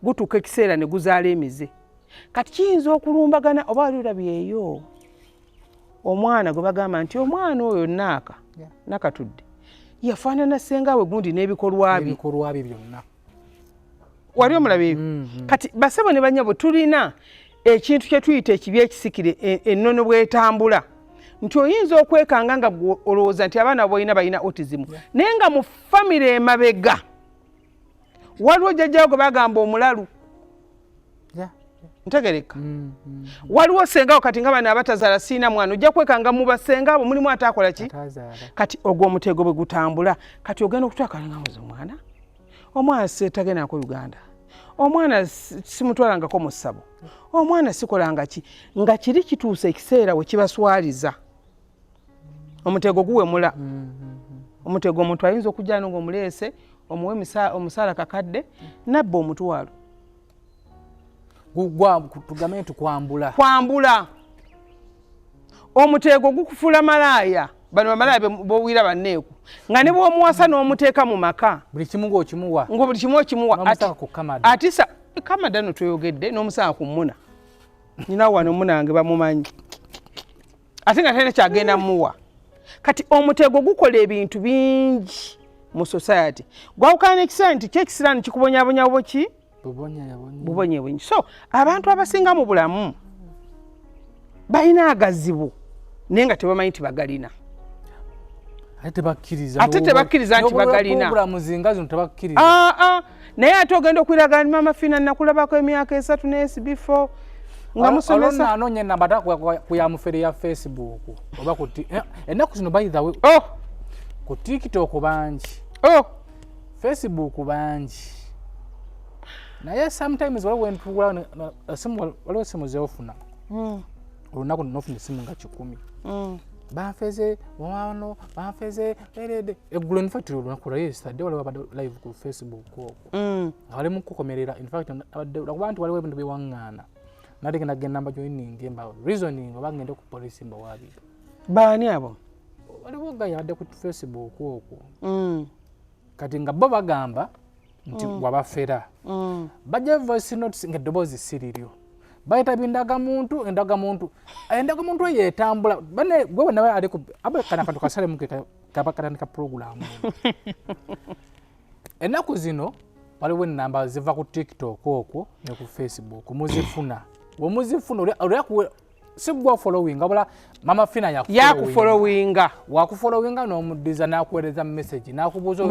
gutuuka ekiseera ne guzaala emize kati kiyinza okulumbagana oba wali olabyeyo omwana gwe bagamba nti omwana oyo nakatudde yafaanana ssenga we gundi n'ebikolwa bye byonna wali omulabye kati basebo ne banyabo tulina ekintu kye tuyita ekibi ekisikire ennono bwetambula nti oyinza okwekanga nga olowooza nti abaana balina autism naye nga mu famire emabega waliwo jjajjawo gwe bagamba omulalu ntegereka waliwo sengawo kati nga bano abatazaala siina mwana ojja kwekanga mu basenga abo mulimu ataakola ki kati ogwo omutego bwe gutambula kati ogenda okutwakalangamuza omwana setagendako Uganda omwana simutwalangako mu ssabo omwana sikolanga ki nga kiri kituuse ekiseera we kibaswaliza omutego guwemula omutego omuntu ayinza okujja ng'omuleese omuwe omusaala kakadde nabba omutwalo tugambe nti kwambula omutego gukufuula malaaya bano bamalaaya bowira banneeku nga ne bw'omuwasa n'omuteeka mu maka buli kimu ng'okimuwa buli kimu okimuwa atisa kamada no tweyogedde n'omusaala ku mmuna nyina wano munange bamumanyi ate nga talina kyagenda mmuwa kati omutego gukola ebintu bingi mu society gwawukana n'ekiseera nti kyekisiraani kikubonyabonya boki bubonyebonyi so abantu abasinga mu bulamu balina agazibu naye nga tebamanyi nti bagalina ate tebakkiriza nti bagalina naye ate ogenda okwiraga ni maama Fina nakulabako emyaka 3 ne SB4 nga musomesa anonye nambata kuyamufere ya Facebook oba kuti ennaku zino by the way ku TikTok bangi Facebook bangi naye sometimes waliwo entugula waliwo simu zeofuna olunaku nofuna esimu nga 10 banfeze wano banfeze erede eggulo in fact olunaku yesterday waliwo abadde live ku Facebook wali mukukomerera in fact abantu waliwo ebintu biwaŋŋaana nali genda namba joining emba reasoning oba ngende ku police mba wabi baani abo waliwo gaya adde ku Facebook okwo kati nga bo bagamba nti wabafera bajja voice notes ng'eddoboozi si liryo bayita bindagamuntu endagamuntu eyo etambula bane gwewe nawe ali abe kana kantu kasale muke kabakatandika program ennaku zino waliwo ennamba ziva ku TikTok okwo ne ku Facebook muzifuna olyakuwe sigwa following abula mama Fina yakufollowinga wakufollowinga n'omuddiza n'akuweereza message n'akubuuza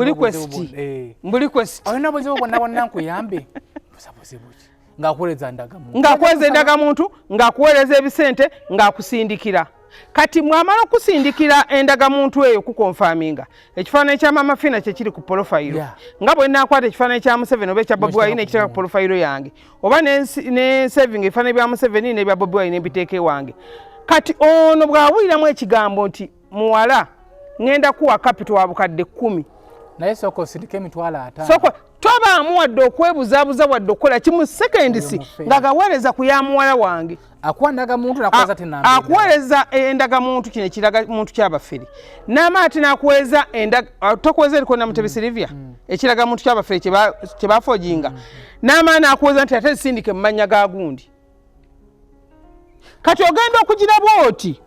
mbuli kwesti olina buzibu bwonna bwonna nkuyambe busabuzibuki ng'akuweereza endagamuntu ng'akuweereza ebisente ng'akusindikira kati mwamala okusindikira endagamuntu eyo kukonfaminga ekifaananyi kya mama Fina kye kiri ku profile nga bwe naakwata ekifaananyi kya Museveni oba ekya Bobi Wine ekiteka ku profile yange oba ne saving ebifaananyi bya Museveni n'ebya Bobi Wine mbiteeka ewange kati ono bw'awuliramu ekigambo nti muwala ngenda kuwa capital wa bukadde 10 naye soko sindika emitwalo 5 tobaamu wadde okwebuzaabuza wadde okukola kimu sekendisi ng'agaweereza ku ya muwala wange akuweereza endagamuntu kino ekiragamuntu ky'abafere n'amaati n'akuweereza tokuweereza eriko Namutebi Silivia ekiragamuntu ky'abafere kye bafojinga n'amaani akuweereza nti ate sindike mu mannya ga gundi kati ogenda okugiraba oti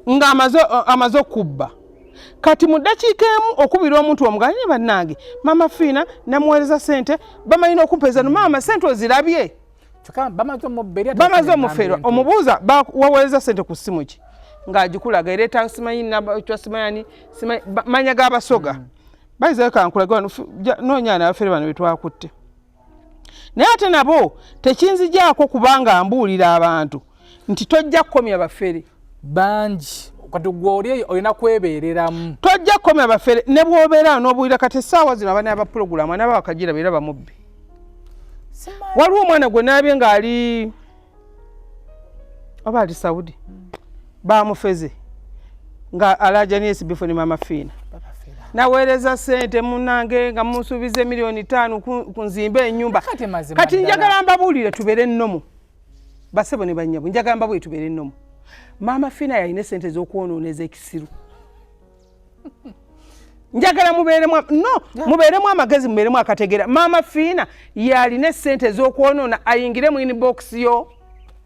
ng'amaze okubba kati mu ddakiika emu okubira omuntu omugala ne bannange mama Fina namuweereza sente bamalina okumpeeza no maama sente ozirabye bamaze omufeerwa omubuuza waweereza sente ku ssimu ki ng'agikulaga ereeta simanyi manya g'abasoga bayizayo kankulaga noonya n'abafere bano betwakutte naye ate nabo tekinzijaako kubanga mbuulira abantu nti tojja kukomya bafere bangi kati gw'oli olina kwebeereramu tojja kukomya bafere ne bw'obeera n'obuulira kati essaawa zino abaana aba pulogulamu anaba bakagira beera bamubbi waliwo omwana gwe naabye ng'ali oba ali Saudi bamufeze nga alajani SB4 ne mama Fina naweereza sente munange nga musuubize $5,000,000 ku nzimbe ennyumba kati njagala mbabuulire tubeere nnomu basebo ne bannyabo njagala mbabuulire tubeere nnomu mama Fina yalina sente z'okwonooneza ekisiru njagala mubeeremu amagezi mubeeremu akategera mama Fina yalina sente z'okwonoona ayingire mu inbox yo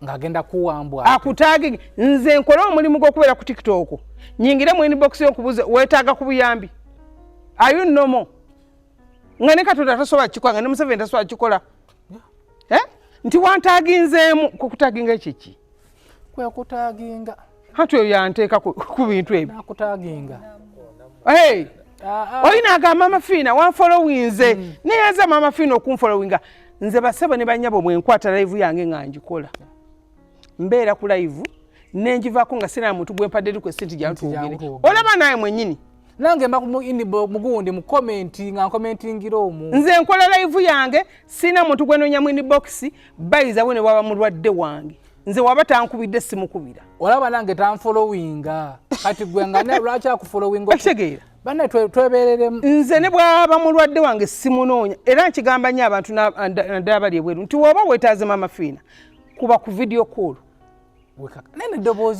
ng'agenda kuwambwa akutaage nze nkole omulimu gw'okubeera ku TikTok nyingire mu inbox yo nkubuze weetaaga ku buyambi ayu nnomo nga ne Katonda tasobola kikola nga ne Museveni tasobola kikola nti wantaaginzeemu kukutaaginga ekiki kwekutaaginga hati oyo yanteeka ku bintu ebyo nakutaaginga olina agamba mama Fina wanfollowinze neyaza mama Fina okunfollowinga nze basebo ne banyabo mwenkwata live yange nga njikola mbeera ku live nenjivaako nga sina muntu gwempadde eri kwesenti gyantugere olaba naye mwennyini nange mba mugundi mu commenti nga nkomentingira omu nze nkola live yange sina muntu gwenoonya mu inbox bayiza bwe ne waba mulwadde wange nze waba tankubidde simukubira olaba nange tanfollowinga kati gwe nga ne lwaki akufollowinga okitegeera bane twebereremu nze ne bwaba mulwadde wange simunoonya era nkigamba nnyo abantu naddala bali ebweru nti woba weetaaze mama Fina kuba ku video call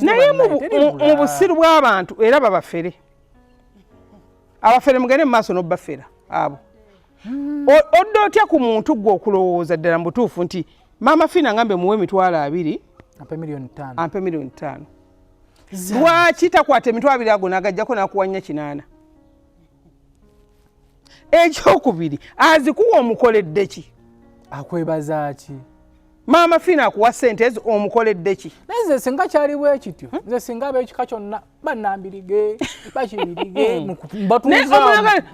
naye mu busiru bw'abantu era babafere abafere mugende mu maaso n'obbafera abo odde otya ku muntu gwe okulowooza ddala mu butuufu nti mama Fina ngambe muwe $20,000 ampe $5,000,000 lwaki takwata $20,000 ago n'agajjako n'akuwanya 8 ekyokubiri azikuwa omukoledde ki akwebaza ki mama Fina akuwa sente ezo omukoledde ki nze singa kyali bwe kityo nze singa ab'ekika kyonna bannambirige bakibirige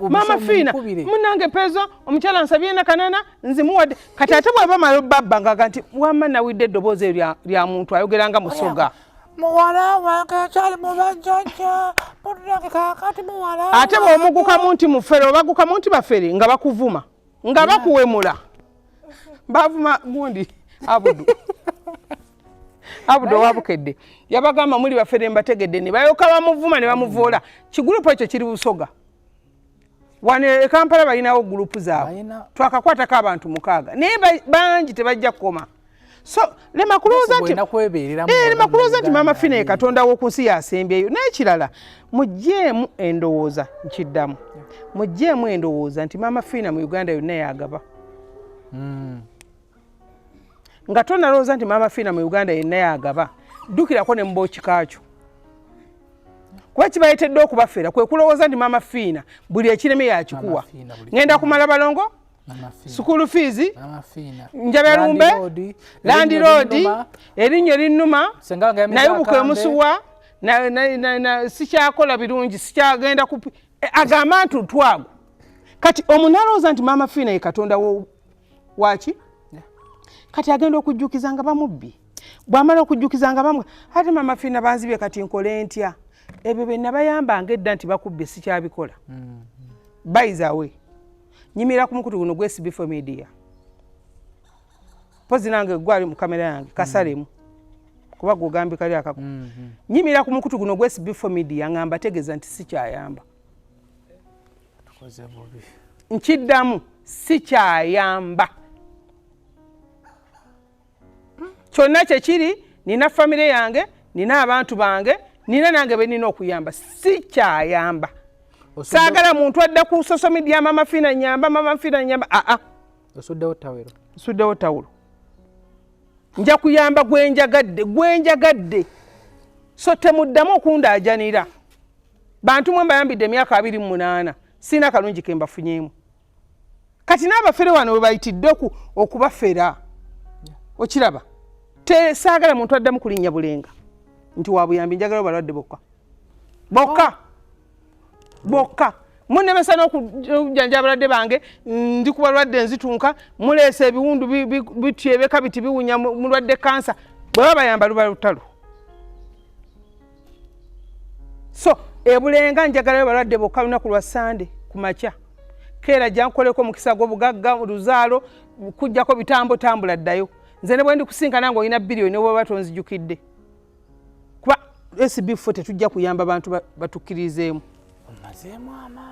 mama Fina munange pezo omukyala nsabye na kanana nzimuwadde kati ate bw'aba malo babba ngaga nti wamma nawidde eddoboozi lya muntu ayogeranga musoga muwala wange kyali mubajjajja munange kakati muwala ate bw'omugukamu nti mufere obagukamu nti bafere nga bakuvuma nga bakuwemula bavuma gundi abudu owabukedde yabagamba muli bafere mbategedde ne bayoka bamuvuma ne bamuvoola kigurupu ekyo kiri busoga wano e Kampala balinawo gurupu zaabwe twakakwatako abantu 6 naye bangi tebajja kukoma so lema kulooza nti Maama Fina ye Katonda w'oku nsi yasembyeyo n'ekirala mugjeemu endowooza nkiddamu mugjeemu endowooza nti Maama Fina mu Uganda yonna yagaba nga tonalowooza nti Maama Fina mu Uganda yenna yagaba ddukirako ne mubookikaakyo kuba kibayitedde okubafeera kwe kulowooza nti Maama Fina buli ekireme yakikuwa ngenda kumala balongo school fees njaberumbe land road erinnya erinnuma nayibuka emusuwa sikyakola birungi sikyagenda agamba nti twago kati omunalowooza nti Maama Fina ye Katonda waki kati agenda okujjukiza nga bamubbi bw'amala okujjukiza nga bamwe ate Maama Fina banzibye kati nkole ntya ebyo bye nabayambanga edda nti bakubbe sikyabikola by the way nyimira ku mukutu guno gwe SB4 Media pozi nange gwali mu kamera yange kasalemu kuba gugambye kali akako nyimira ku mukutu guno gwe SB4 Media ngamba tegeza nti sikyayamba tukoze bobi nkiddamu sikyayamba kyonna kyekiri nina famire yange nina abantu bange nina nange benina okuyamba sikyayamba saagala muntu adda ku social media Maama Fina nyamba osuddewo tawulo nja kuyamba gwenjagadde so temuddamu okundaajanira bantu mwe mbayambidde emyaka 28 sina kalungi ke mbafunyeemu kati n'abafere wano we bayitidde okubafera okiraba saagala muntu addamu kulinnya bulenga nti wa Buyambi njagala balwadde bokka munemesa n'okujanja abalwadde bange ndi ku balwadde nzitunka muleesa ebiwundu bityebeka biti biwunya mulwadde kansa bwe babayamba luba lutalo so ebulenga njagalayo balwadde bokka lunaku lwa Sande ku makya keera jankoleko mukisa gw'obugagga luzaalo kujjako bitambo tambula ddayo nze ne bwe ndi kusinkana nga olina biliyoni oba batonzijukidde kuba SB4 tetujja kuyamba bantu batukkirizeemu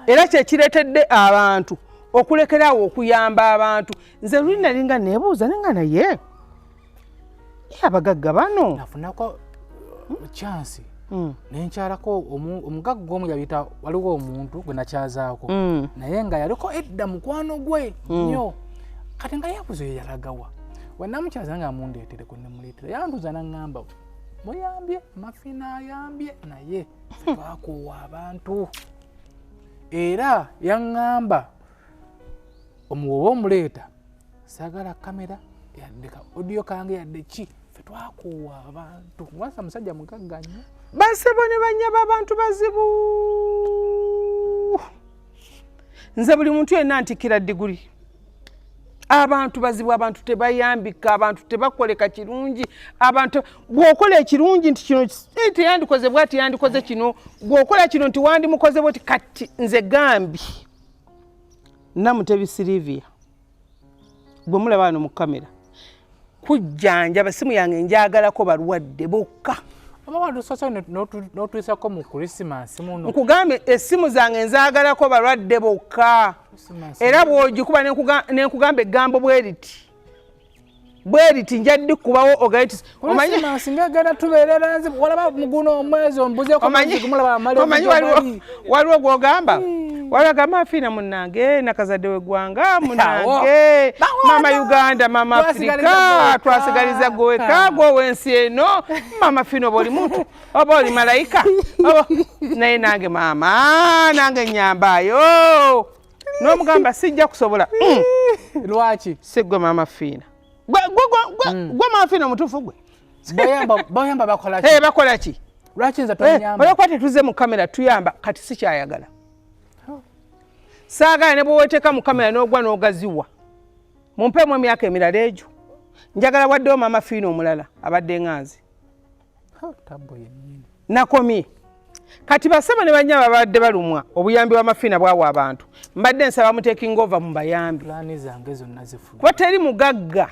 era kyekireetedde abantu okulekerawo okuyamba abantu nze luli nalinga neebuuza nenga naye abagagga bano nafunako chansi nenkyalako omugagga omu yabita waliwo omuntu gwe nakyazaako naye nga yaliko edda mukwano gwe nnyo kati nga yabuzo ye yalagawa wanamukyaza nga mundeetere gwe nemuleetera yanduza naŋŋamba muyambye Mafina ayambye naye twakuwa abantu era yaŋŋamba omuwoba omuleeta saagala kamera yaddeka audio kange yadde ki fe twakuwa abantu wasa musajja mugagga nnyo basebo ne banyaba abantu bazibu nze buli muntu yenna ntikira diguli abantu bazibu abantu tebayambika abantu tebakoleka kirungi abantu bw'okola ekirungi nti kino teyandikoze bwati yandikoze kino bw'okola kino nti wandimukoze bwati kati nze gambi Namutebi Silivia bwe mulaba wano mu kamera kujjanja basimu yange njagalako balwadde bokka abawantu sasa n'otuyisako mu Christmas muno nkugambe essimu zange nzaagalako balwadde bokka era bw'ogikuba nenkugambe eggambo bweriti njadde kubawo ogaitis omanyi singagenda tubeerera nzi walaba muguno omwezi ombuzeeko mulaba amali waliwo gw'ogamba walaga Fina munnange nakazadde we gwanga munnange Maama Uganda Maama Afrika twasigaliza gweka gw'owensi eno Maama Fina oba oli muntu oba oli malayika naye nange maama nange nyambayo n'omugamba sijja kusobola lwaki sigwe Maama Fina gwe Maama Fina mutuufu gwe bayamba bakola ki lwaki nze tonyamba olwokuba tetuze mu kamera tuyamba kati sikyayagala saagala ne bweweteeka mu kamera n'ogwa n'ogaziwa mumpeemu emyaka emirala egyo njagala waddewo Maama Fina omulala abadde ŋŋanzi nakomye kati basaba ne banyaba babadde balumwa obuyambi bwa Mafina bwawa abantu mbadde nsaba muteking over mu bayambi kuba teri mugagga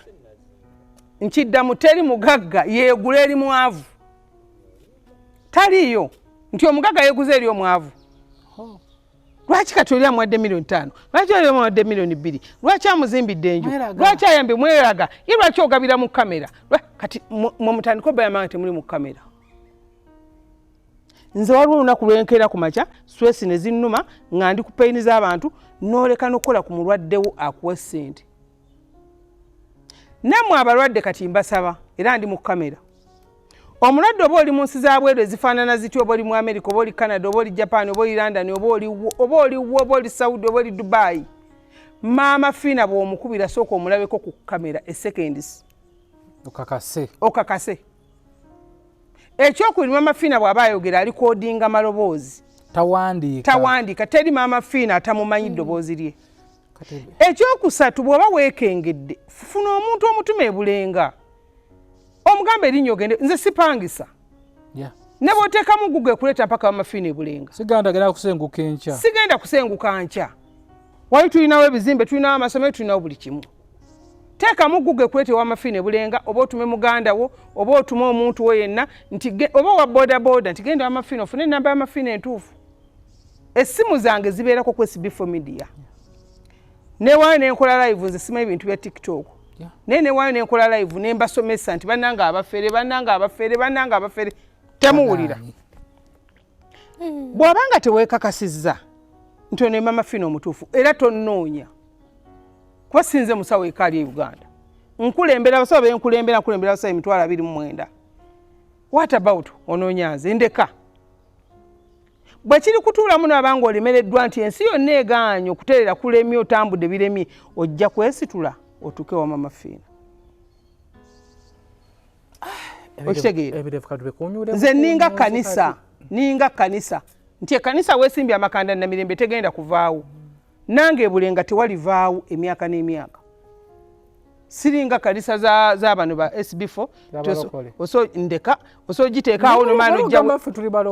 nkiddamu teri mugagga yeegula eri mwavu taliyo nti omugagga yeeguza eri omwavu lwaki kati oli amuwadde $5,000,000 lwaki oli amuwadde $2,000,000 lwaki amuzimbidde enju lwaki ayambe mweraga ye lwaki ogabira mu kamera kati mutandika obayamanga temuli mu kamera nze waliwo olunaku lwenkeera ku makya stress ne zinnuma nga ndi ku peyini z'abantu n'oleka n'okukola ku mulwaddewo akuwa ssente nammwe abalwadde kati mbasaba era ndi mu kamera omulwadde oba oli mu nsi za bweru ezifaanana zityo oba oli mu America oba oli Canada oba oli Japan oba oli London oba oli Saudi oba oli Dubai Maama Fina bw'omukubira sooka omulabeko ku kamera seconds okakase ekyokubiri Maama Fina bw'aba ayogera alikodinga maloboozi tawandiika teri Maama Fina atamumanyi ddoboozi lye ekyokusatu bw'oba weekengedde funa omuntu omutume ebulenga omugambe erinnya ogende nze sipangisa ne bw'oteekamu Google ekuleeta mpaka Maama Fina ebulenga sigenda kusenguka nkya wali tulinawo ebizimbe tulinawo amasomero tulinawo buli kimu teekamu Google ekuleeta Maama Fina ebulenga oba otume muganda wo oba otume omuntu wo yenna nti oba wa bodaboda nti genda Maama Fina ofune ennamba ya Maama Fina entuufu essimu zange zibeerako ku SB4 Media newaayo nenkola live nze simanyi bintu bya TikTok naye newaayo nenkola live nembasomesa nti bannanga abafere temuwulira bw'obanga teweekakasizza nti ono Maama Fina omutuufu era tonnoonya kuba sinze musawo ekaali e Uganda nkulembera abasawo benkulembera abasawo 29,000 what about onoonyanze ndeka bwe kiri kutuulamu n'abanga olemereddwa nti ensi yonna egaanye okuteerera kulemye otambudde biremye ojja kwesitula otuuke wa Maama Fina okitegeera nze ninga kanisa nti ekanisa weesimbye amakanda namirembe tegenda kuvaawo nange ebulenga tewalivaawo emyaka n'emyaka siringa kanisa za bano ba SB4 ndeka osogiteekaawo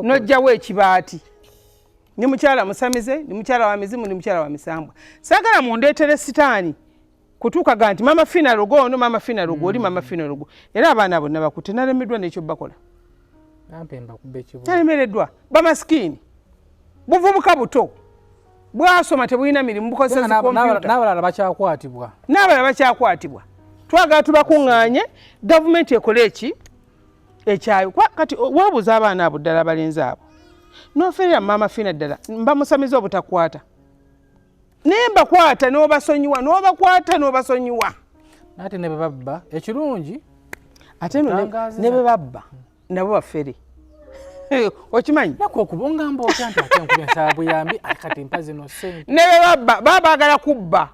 nojjawo ekibaati ni mukyala musamize ni mukyala wa mizimu ni mukyala wa misambwa saagala mundeetere sitaani kutuukaga nti Maama Fina logo ono Maama Fina logo oli Maama Fina logo era abaana bonna bakutte nalemeddwa n'ekyo bakola nalemereddwa bamasikini buvubuka buto bwasoma tebulina mirimu bukozesa kompyuta n'abalala bakyakwatibwa twagala tubakuŋŋaanye gavumenti ekole ekyayo kati weebuuza abaana abo ddala abalenzi abo n'oferera Maama Fina ddala mbamusamiza obutakwata naye mbakwata n'obasonyiwa n'obasonyiwa ate ne bebabba ekirungi ate ne bebabba nabo bafere okimanyi nakokubongamba otya nti ate nkubensaba Buyambi kati mpa zino ssente ne bebabba baba baagala kubba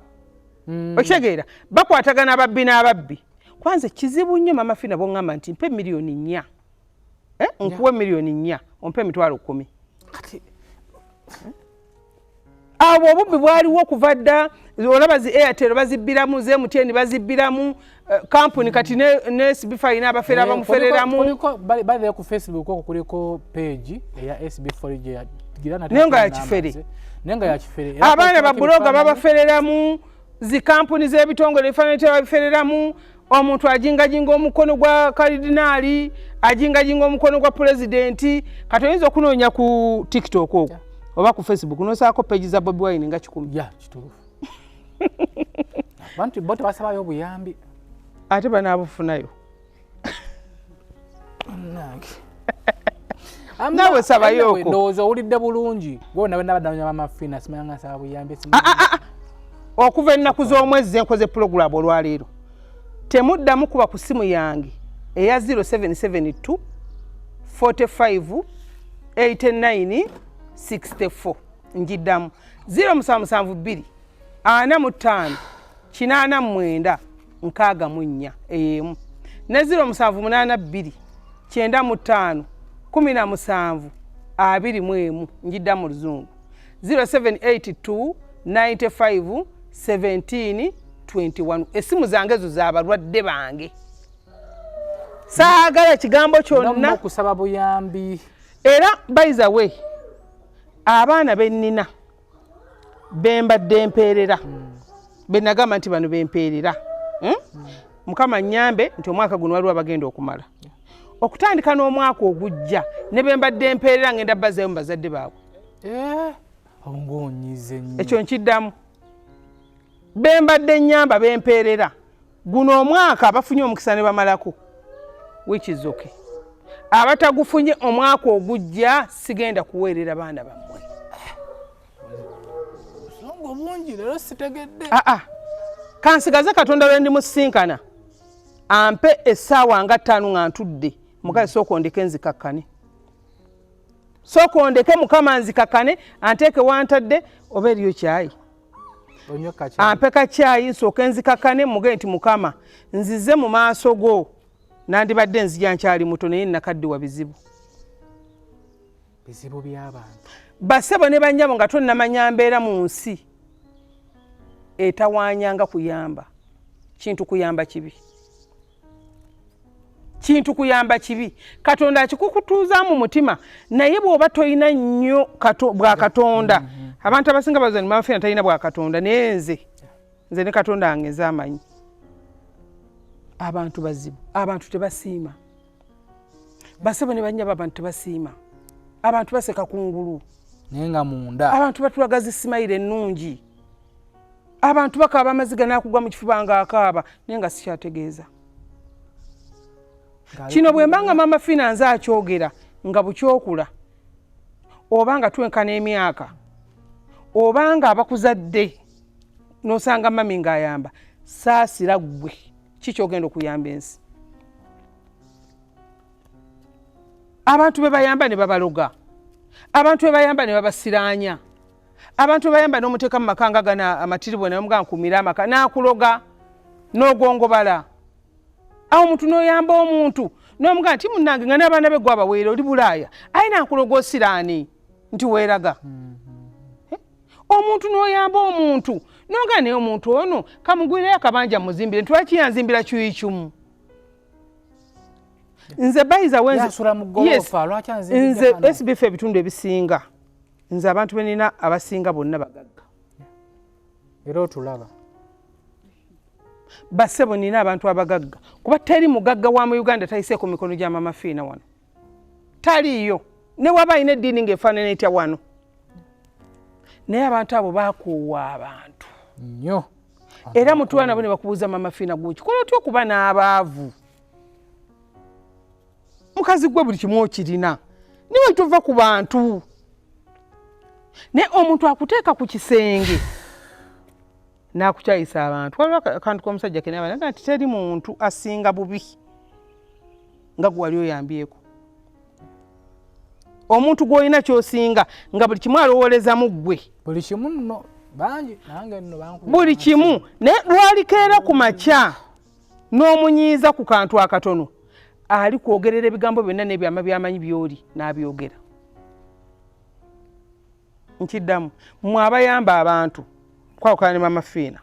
okitegeera bakwatagana ababbi n'ababbi kwanza kizibu nnyo Maama Fina bw'oŋŋamba nti mpe $4,000,000 nkuwe $4,000,000 ompe $10,000 kati abo obubbi bwaliwo okuva dda olaba zi Airtel bazibbiramu ze MTN bazibbiramu kampuni kati ne SB4 ina abafera abamufereramu bali ku Facebook okwo kuliko page eya SB4 nenga ya kifere abaana ba bloga babafereramu zi kampuni z'ebitongole ebifaananyi babifereramu omuntu ajingajinga omukono gwa karidinaali ajingajinga omukono gwa pulezidenti kati oyinza okunoonya ku TikTok okwo oba ku Facebook nosaako page za Bobi Wine nga 10 kituufu abantu bote basabayo obuyambi ate banaabufunayo nawe sabayoko ndowooza owulidde bulungi gwe nawe nabaddaanya Maama Fina simanya saba buyambi okuva ennaku z'omwezi zenkoze pulogulamu olwaleero temuddamu kuba ku simu yange eya 0772 45 89 64 njiddamu 0772 45 89 64 emu ne 0782 95 17 21 njiddamu luzungu 0782 95 17 21 esimu zange zo z'abalwadde bange saagala ekigambo kyonna okusaba buyambi era by the way abaana bennina bembadde mpeerera benagamba nti bano bempeerera mukama nnyambe nti omwaka guno waliwo abagenda okumala okutandika n'omwaka ogujja ne bembadde mpeerera ngenda bazaayo mu bazadde baabwe ongonyize nnyo ekyo nkiddamu bembadde nnyamba bempeerera guno omwaka bafunye omukisa ne bamalako which is okay abatagufunye omwaka ogujja sigenda kuweerera baana bammwe songo bungi leero sitegedde kansigaze katonda lwe ndi musinkana ampe essaawa nga 5 nga ntudde mukazi sooka ondeke nzikakkane sooka ondeke mukama nzikakkane anteeke wantadde oba eriyo kyayi ampe kakyayi nsooke nzikakkane mugee nti mukama nzize mu maaso go nandibadde nzija nkyali muto naye nakaddiwa bizibu by'abantu basebo ne bannyabo nga tonnamanya mbeera mu nsi etawaanyanga kuyamba kintu kuyamba kibi katonda akikukutuuza mu mutima naye bw'oba toyina nnyo bwa katonda abantu abasinga bazani mafina talina bwa katonda naye nze ne katonda wange nzaamanyi abantu bazibu abantu tebasiima basebo ne bannyabo abantu tebasiima abantu baseka kungulu naye nga munda abantu batulaga zisimayire ennungi abantu bakaaba amaziga n'akugwa mu kifuba nga akaaba naye nga sikyategeeza kino bwe mbanga maama Fina nze akyogera nga bukyokula oba nga twenkana emyaka oba nga abakuzadde n'osanga mami ng'ayamba saasira ggwe kikyogenda okuyamba ensi abantu be bayamba ne babaloga abantu be bayamba ne babasiraanya abantu be bayamba n'omuteeka mu makanga gana amatiribu naye muga nkumira amaka n'akuloga n'ogongobala awo omuntu n'oyamba omuntu n'omuga nti munnange nga n'abaana be gwe abaweera oli bulaaya ayina nkuloga osiraani nti weeraga omuntu n'oyamba omuntu n'oga naye omuntu ono kamugwirayo akabanja muzimbire nti yanzimbira kiyi kimu nze bayiza nze SB4 ebitundu ebisinga nze abantu benina abasinga bonna bagagga era otulaba basebo nina abantu abagagga kuba teri mugagga wa mu Uganda tayiseeko mikono gya maama Fina wano taliyo ne waba ine eddiini ng'efaanana etya wano naye abantu abo baakoowa abantu nnyo era mutuwa nabo ne bakubuuza maama Fina gwekikola otya okuba n'abaavu mukazi gwe buli kimu okirina niwe tuva ku bantu naye omuntu akuteeka ku kisenge n'akukyayisa abantu waliwo akantu k'omusajja kenabanaga nti teri muntu asinga bubi nga gwe wali oyambyeko omuntu gw'olina ky'osinga nga buli kimu alowoolezamu ggwe buli kimu nno bangi nange nno bankuba buli kimu naye lwalikeera ku makya n'omunyiiza ku kantu akatono ali kwogerera ebigambo byonna n'ebyama byamanyi by'oli n'abyogera nkiddamu mmwe abayamba abantu kwawukana ne maama Fina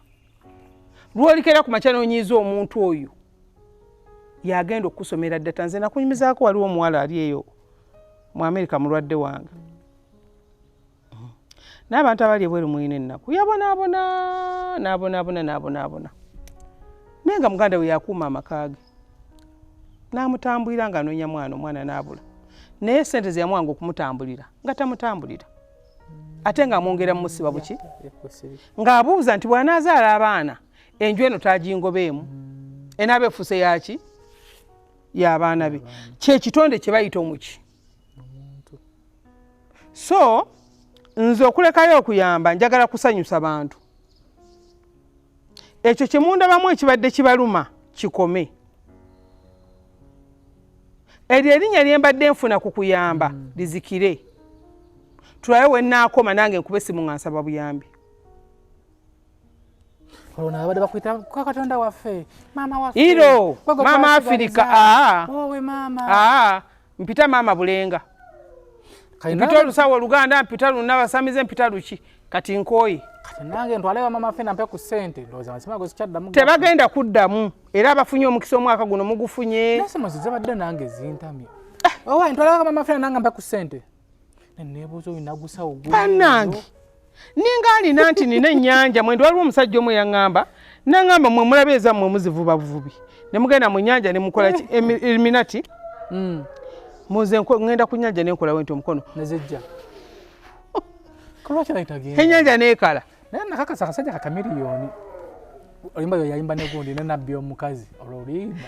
lwolikeera ku makya n'onyiiza omuntu oyo yagenda okusomera ddata nze nakunyumizaako waliwo omuwala ali eyo mu Amerika mulwadde wange n'abantu abali ebweru muyina ennaku yabonaabona naye nga muganda we yakuuma amaka ge n'amutambulira ng'anoonya omwana n'abula naye sente ze yamuwanga okumutambulira nga tamutambulira ate ng'amwongera mu musiba buki ng'abuuza nti bw'anaazaala abaana enju eno taagingobeemu enaaba efuuse yaki y'abaana be kyekitonde kye bayita omuki so nze okulekayo okuyamba njagala kusanyusa bantu ekyo kye mundabamu ekibadde kibaluma kikome eryo erinnya lye mbadde nfuna ku kuyamba lizikire tulabe we nnaakoma nange nkube simu nga nsaba buyambi olwo abadde bakwita katonda waffe maama waffe iro maama Afirika wowe maama mpita maama Bulenga mpita olusawo Oluganda mpita Lunnabasamize mpita luki kati Nkooye kati nange ntwalewa maama Fina mpe ku ssente ndowooza mazima go sikyaddamu tebagenda kuddamu era abafunye omukisa omwaka guno mugufunye nasema zibadde nange zintamye owa ntwalewa maama Fina nange mpe ku ssente neneebuuza oyo nagusawo bannange ninga alina nti nina ennyanja mwendo waliwo omusajja omu yaŋŋamba naŋŋamba mwe mulabe ezammwe muzivuba buvubi ne mugenda mu nnyanja ne mukola eliminati muze ngenda ku nnyanja ne nkola wenti omukono nezejja Kulwaki naitagenda. Ennyanja n'ekala. Naye nakakasa akasajja ka kamiliyoni. Olimba yayimba ne gundi ne nabbi omukazi olwolimba.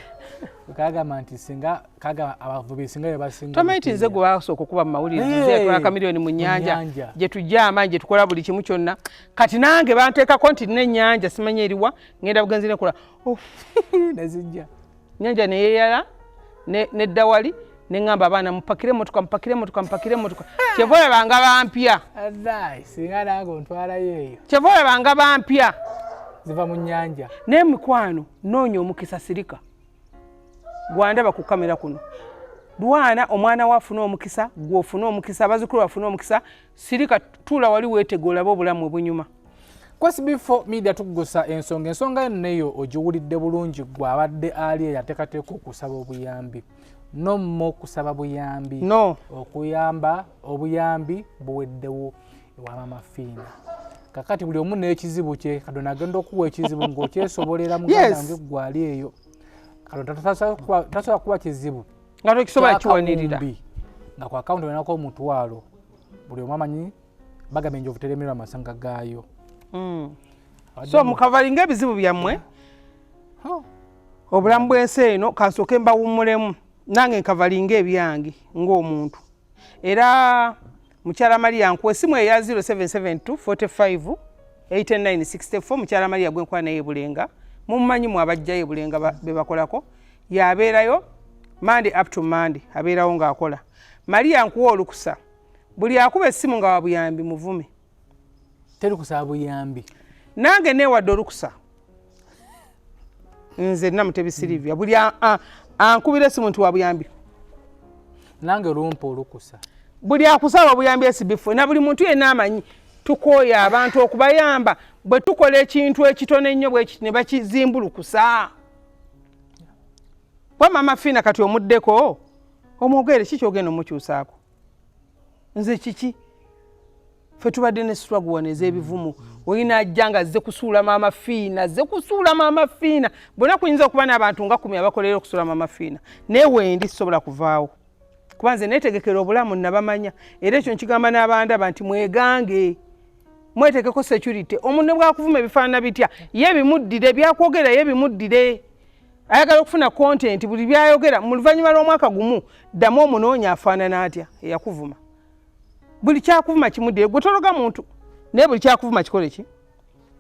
Kagamba nti singa kaga abavubi singa yabasinga. Tomaiti nze gwe wasooka okuba mu mawulire nze atwala kamiliyoni mu nnyanja gye tujja amanyi gye tukola buli kimu kyonna. Kati nange banteekako nti n'ennyanja simanyi eriwa ngenda bugenzi nekola. Nezijja. Nnyanja ne yeeyala nedda wali ne ngamba abaana mupakire motoka. Kyeva olabanga bampya. Singa nange ontwalayo eyo. Kyeva olabanga bampya. Ziva mu nnyanja. N'emikwano noonya omukisa sirika. Gwandaba ku kamera kuno. Lwana omwana wafuna omukisa, gw'ofuna omukisa, abazzukulu bafuna omukisa, sirika tuula wali weetegoola obulamu obunyuma. Kwa SB4 Media Tuggussa Enssonga. Ensonga eno neyo ogiwulidde bulungi gwe abadde ali eyateekateeka okusaba obuyambi. Nommo kusaba buyambi. No. Okuyamba obuyambi buweddewo ewa Maama Fina. Kakati buli omu n'ekizibu kye Katonda agenda okuwa ekizibu ng'okyesobolera muganda wange gwali eyo. Katonda tasobola kuba kizibu nga tokisobola kiwanirira nga ku akawunti olinako omutwalo buli omu amanyi bagamba enjovu teremerwa amasanga gaayo. So mukavalinga ebizibu byammwe obulamu bw'ensi eno kansooke mbawummulemu nange nkavalinga ebyange ng'omuntu. Era Mukyala Maria Nkooye essimu eya 0772 45 8964 Mukyala Maria gwenkwana naye Bulenga mumumanyi mu abajjayo Bulenga be bakolako yabeerayo Monday up to Monday abeerawo ng'akola. Maria Nkooye olukusa buli akuba essimu nga wa buyambi muvume teri kusaba buyambi nange neewadde olukusa nze Namutebi Silivia buli ankubira essimu nti wa buyambi nange lumpa olukusa buli akusaba buyambi SB4 na buli muntu yenna amanyi tukooye abantu okubayamba bwe tukola ekintu ekitono ennyo bwe kiti ne bakizimbulukusa. Bwa Maama Fina kati omuddeko omwogere kiki ogenda omukyusaako nze kiki ffe tubadde ne struggle wano ez'ebivumu olina ajja nga azze kusuula Maama Fina bonna kuyinza okuba n'abantu nga 10 abakolera okusuula Maama Fina naye wendi sisobola kuvaawo kuba nze neetegekera obulamu nabamanya era ekyo nkigamba n'abandaba nti mwegange mwetekeko security. Omuntu bwakuvuma ebifaanana bitya ye bimuddire byakwogera ye bimuddire ayagala okufuna content buli byayogera mu luvannyuma lw'omwaka gumu ddamu omunoonya afaanana atya eyakuvuma buli kyakuvuma kimuddire gwe tologa muntu naye buli kyakuvuma kikole ki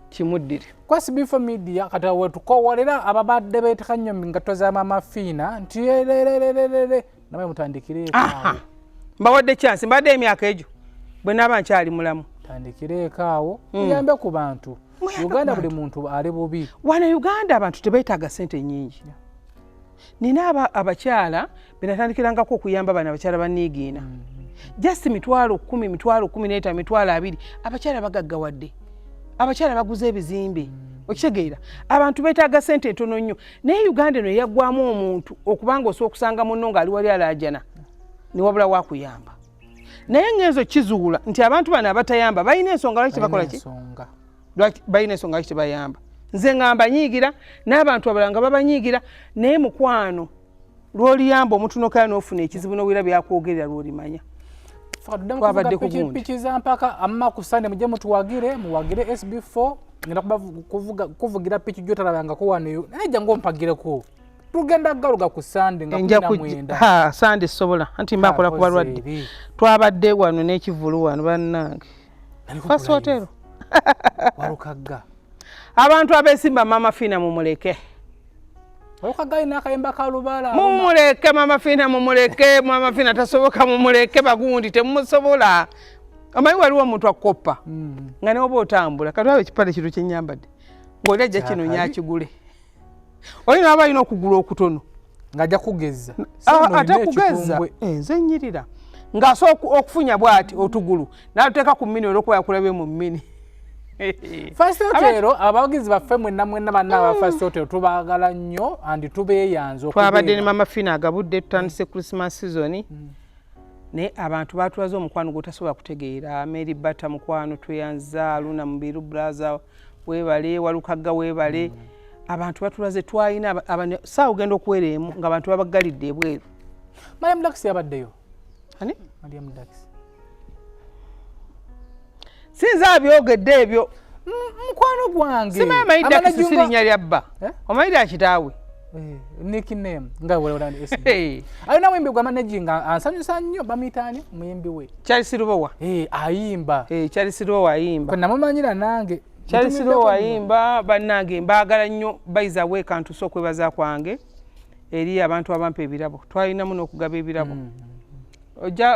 kimuddire. Kwa SB4 Media kati wetukowolera ababadde beeteka nnyo mu ngatto za Maama Fina nti namwe mutandikire mbawadde chance mbadde emyaka egyo bwe naaba nkyali mulamu tandikire awo muyambe ku bantu. Uganda buli muntu ali bubi. Wana Uganda abantu tebeetaaga ssente nnyingi. Nina abakyala benatandikirangako okuyamba bana abakyala banniigiina. Just mitwalo 10, mitwalo 15, mitwalo 20 abakyala bagaggawadde. Abakyala baguze ebizimbe. Okitegeera abantu beetaaga ssente ntono nnyo naye Uganda eno yaggwamu omuntu okubanga osobola okusanga munno ng'ali wali alaajana ne wabula wakuyamba. Naye ngenzo kizuula nti abantu bano abatayamba balina ensonga lwaki bakola ki? Balina ensonga lwaki tebayamba. Nze ngamba nyiigira n'abantu abalanga babanyiigira naye mukwano lw'oliyamba omuntu n'okala n'ofuna ekizibu n'owira byakwogerera lw'olimanya. Twabadde kupikiza mpaka amma ku Sunday mujje mutuwagire muwagire SB4 ngenda kuvugira piki gyotalabanga ko wano naye ngo mpagireko tugenda galuga ku Sunday nga kuna mwenda Sunday sobola anti mbakola kubalwadde twabadde wano n'ekivulu wano bannange fasotero walukaga abantu abesimba Maama Fina mumuleke walukaga ina kayemba kalubala mumuleke Maama Fina mumuleke Maama Fina tasoboka mumuleke bagundi temusobola. Amanyi waliwo omuntu akoppa nga ne oba otambula kati abe ekipale kino kyenyambadde ng'oli ajja kino nyakigule olina aba alina okugula okutono ng'ajja kugeza atakugeza nze nnyirira ng'asobola okufunya bw'ati otugulu n'atuteeka ku mmini olw'okuba yakulabe mu mmini. First Hotel abawagizi baffe mwenna banna aba First Hotel tubaagala nnyo andi tubeeyanza twabadde ne Maama Fina agabudde tutandise Christmas season ne abantu batulaze omukwano gwotasobola kutegeera Mary Bata mukwano tweyanza Luna Mubiru Braza webale Walukaga webale abantu batulaze twayina saa ugenda okuwereemu ng'abantu babagalidde ebweru. Mariam Dax yabaddeyo ani Mariam Dax sinza byogedde ebyo mukwano gwange simanyi amayidde kisisirinnya lyabba omayidde akitaawe nickname nga wala alina wimbi gwa managing ansanyusa nnyo bamuyitaani muyimbi we Charles Rubowa ayimba Charles Rubowa ayimba namumanyira nange Charles Rubowa ayimba bannange mbaagala nnyo bayiza we kantu sokwebaza kwange eri abantu abampa ebirabo twalina muno okugaba ebirabo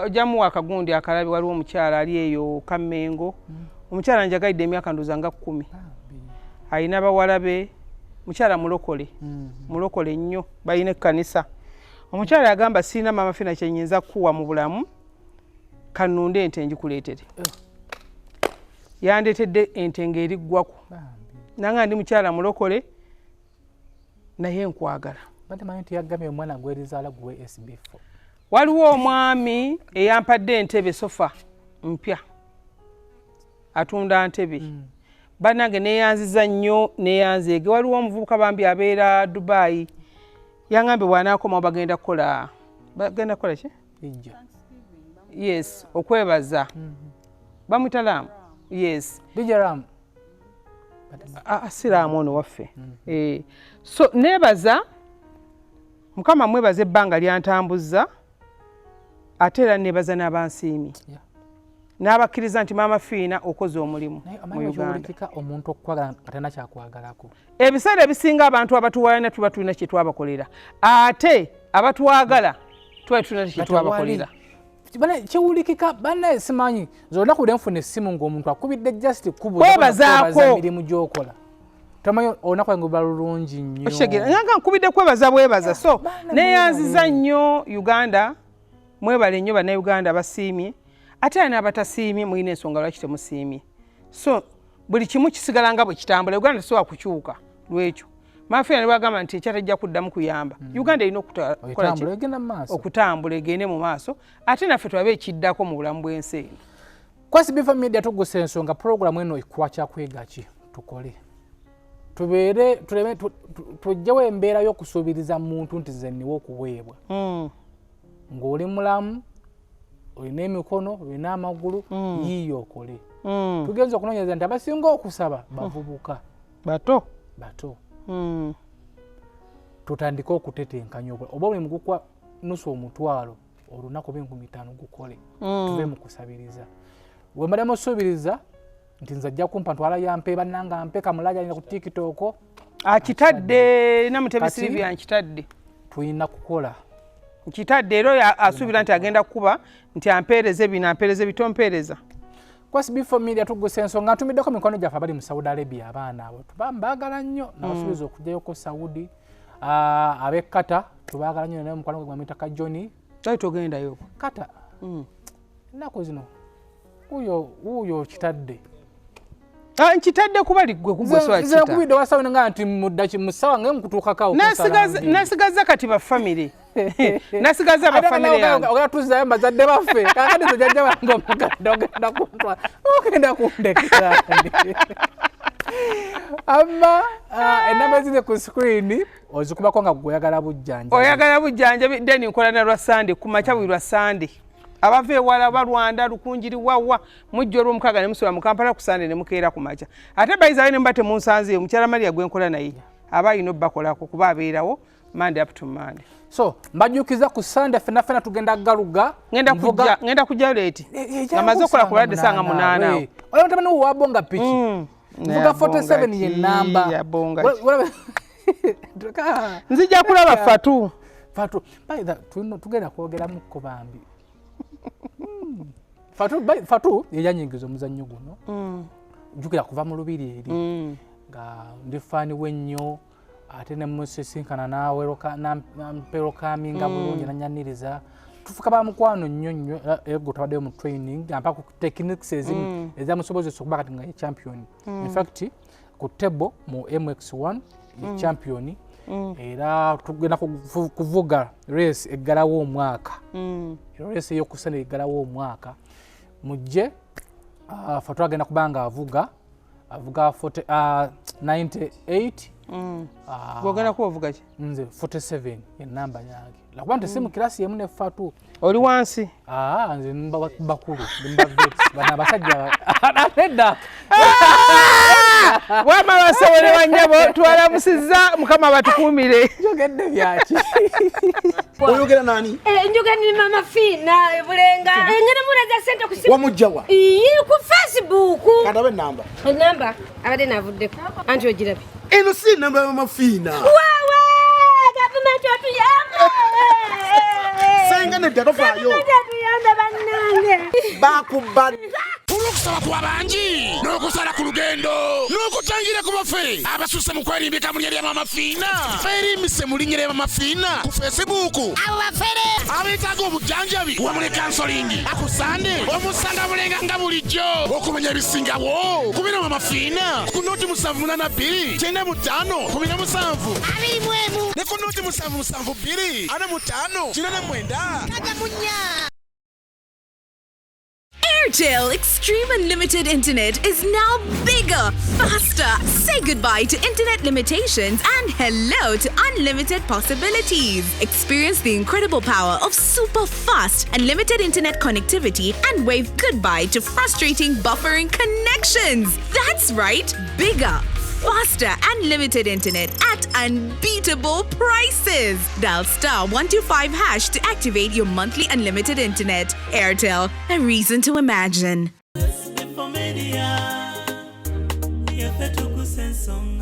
ojamuwa akagundi akalabi waliwo omukyala ali eyo Kamengo omukyala njagaidde emyaka ndoza nga 10 ayina bawala be mukyala mulokole nnyo bayina ekkanisa omukyala yagamba sina Maama Fina kyenyinza kuwa mu bulamu kanunde ente njikuleetere yandetedde ente ng'eriggwako nanga ndi mukyala mulokole naye nkwagala yagamye omwana gwerizaala gwe SB4 waliwo omwami eyampadde entebe sofa mpya atunda ntebe banange neyanziza nnyo neyanzeege waliwo omuvubuka bambi abeera Dubai yangambe bwanaakoma bagenda kukola ki yes okwebaza bamwita Ram yes DJ Ram siraamu ono waffe so nebaza Mukama mwebaza ebbanga lyantambuza ate era nebaza n'abansiimi n'abakkiriza nti Maama Fina okoze omulimu mu Uganda omuntu okukwagala atana kyakwagalako ebiseera ebisinga abantu abatuwalana tuba tulina kye twabakolera ate abatwagala tuba tulina kye twabakolera kyewulikika bannaye simanyi zonna kuli nfuna essimu ng'omuntu akubidde just kwebazaako mirimu gy'okola tamanyi olunaku lwange luba lulungi nnyo nanga nkubidde kwebaza bwebaza so neyanziza nnyo Uganda mwebale nnyo bannayuganda basiimye ate era n'abatasiimye mulina ensonga lwaki temusiimye so buli kimu kisigala nga bwe kitambula Uganda tesobola kukyuka lwekyo Maama Fina ne bagamba nti ekyatajja kuddamu kuyamba Uganda erina okutambula egende mu maaso ate naffe tulabe ekiddako mu bulamu bw'ensi eno ku SB4 Media Tuggussa Enssonga programu eno ikuwa kyakwega ki tukole tubeere tujjewo embeera y'okusuubiriza muntu nti ze nniwe okuweebwa ng'oli mulamu olina emikono olina amagulu yiiyo okole tugenza okunoonyereza nti abasinga okusaba bavubuka bato tutandike okutetenkanya oba buli mugukwa nusu omutwalo olunaku 50 gukole tuve mu kusabiriza bwe mbadde musuubiriza nti nze ajja kumpa ntwala yampe bannanga mpe kamulaja alina ku TikTok akitadde namutebisiri byankitadde tulina kukola nkitadde era asuubira nti agenda kuba nti ampeereze bino ampeereze bitompeereza ku SB4 Media Tuggussa Enssonga ntumiddeko mikono gyaffe abali mu Saudi Arabia abaana abo tubambaagala nnyo nabasuubiza okujjayoko Saudi ab'e Kata tubaagala nnyo naye mukwano gwe gwamuyita Kajoni kali togendayo Kata ennaku zino wuuyo kitadde nkitadde kuba liggwe kugweswakita nkubidde wasawo nga nti musawa nga nkutuukako nasigaza kati bafamire nasigaza bafamire yange ogenda tuzayo bazadde baffe kakati ze jjajja bange omuganda ogenda kuntwala ogenda kundekera amma enamba eziri ku screen ozikubako nga oyagala bujjanjabi then nkola na lwa Sunday kumakya buli lwa Sunday abava ewala balwanda lukunjiri wawa mujjo olw'omukaaga ne musula mu Kampala ku Sunday ne mukeera ku makya ate bayizayo ne mbate mu nsanze omukyala Maria gwenkola naye aba alina obbakolako kuba abeerawo Monday up to Monday so mbajjukiza ku Sunday fena tugenda galuga ngenda kujja leti ngamaze okukola ku ladde sanga 8 awo oyo mutabani wabonga piki vuga 47 ye namba nzija kulaba fatu tugenda kwogeramu ko bambi Fatu yanyingiza omuzannyo guno jukira kuva mu lubiri eri nga ndi fani wennyo ate ne musisinkana naawe namperokaminga bulungi nanyaniriza tufuka ba mukwano nnyo ego tabaddeyo mu training ampa ku techniques ezimu ezamusobozesa okuba kati nga ye champion in fact ku table mu MX1 ye champion era tugenda kuvuga race eggalawo omwaka race eyokusana eggalawo omwaka mujje Fatu agenda kubanga avuga 98 Gwogenda kuvuga ki? Nze 47 enamba yange. Lakuba nti simu kirasi yemu ne fatu. Oli wansi? Nze bakulu, mba vet. Bana basajja nedda. Wama basowole wanyabo twalamusizza Mukama batukuumire. Njogedde byaki. Oyogera nani? Njogera ni Mama Fina Bulenga. Ngene muraza sente ku simu. Wamujja wa? Ku Facebook. Kadabe namba. Namba abade navuddeko. Anti ogirabe. Eno si namba ya Mama Fina. Wawe! Gavumenti otuyamba. Senga nedda tofaayo. Tuyamba bannange. Bakubba. Olw'okusaba kw'abangi n'okusala ku lugendo n'okutangira ku bafe abasusse mu kwerimbika mu lya Mama Fina beerimbise mu linnya lya Mama Fina ku Facebook abo bafere abeetaaga obujjanjabi wamu ne kansolingi akusaane omusanga bulenga nga bulijjo okumanya ebisingawo kubira Mama Fina ku nooti 782 95 17 21 ne ku nooti 772 45 49 nagamunya. Airtel Extreme Unlimited Internet is now bigger, faster. Say goodbye to internet limitations and hello to unlimited possibilities. Experience the incredible power of super fast unlimited internet connectivity and wave goodbye to frustrating buffering connections. That's right, bigger, faster unlimited internet at unbeatable prices. Dial *125# to activate your monthly unlimited internet. Airtel, a reason to imagine. SB4 Media. Tuggussa Enssonga.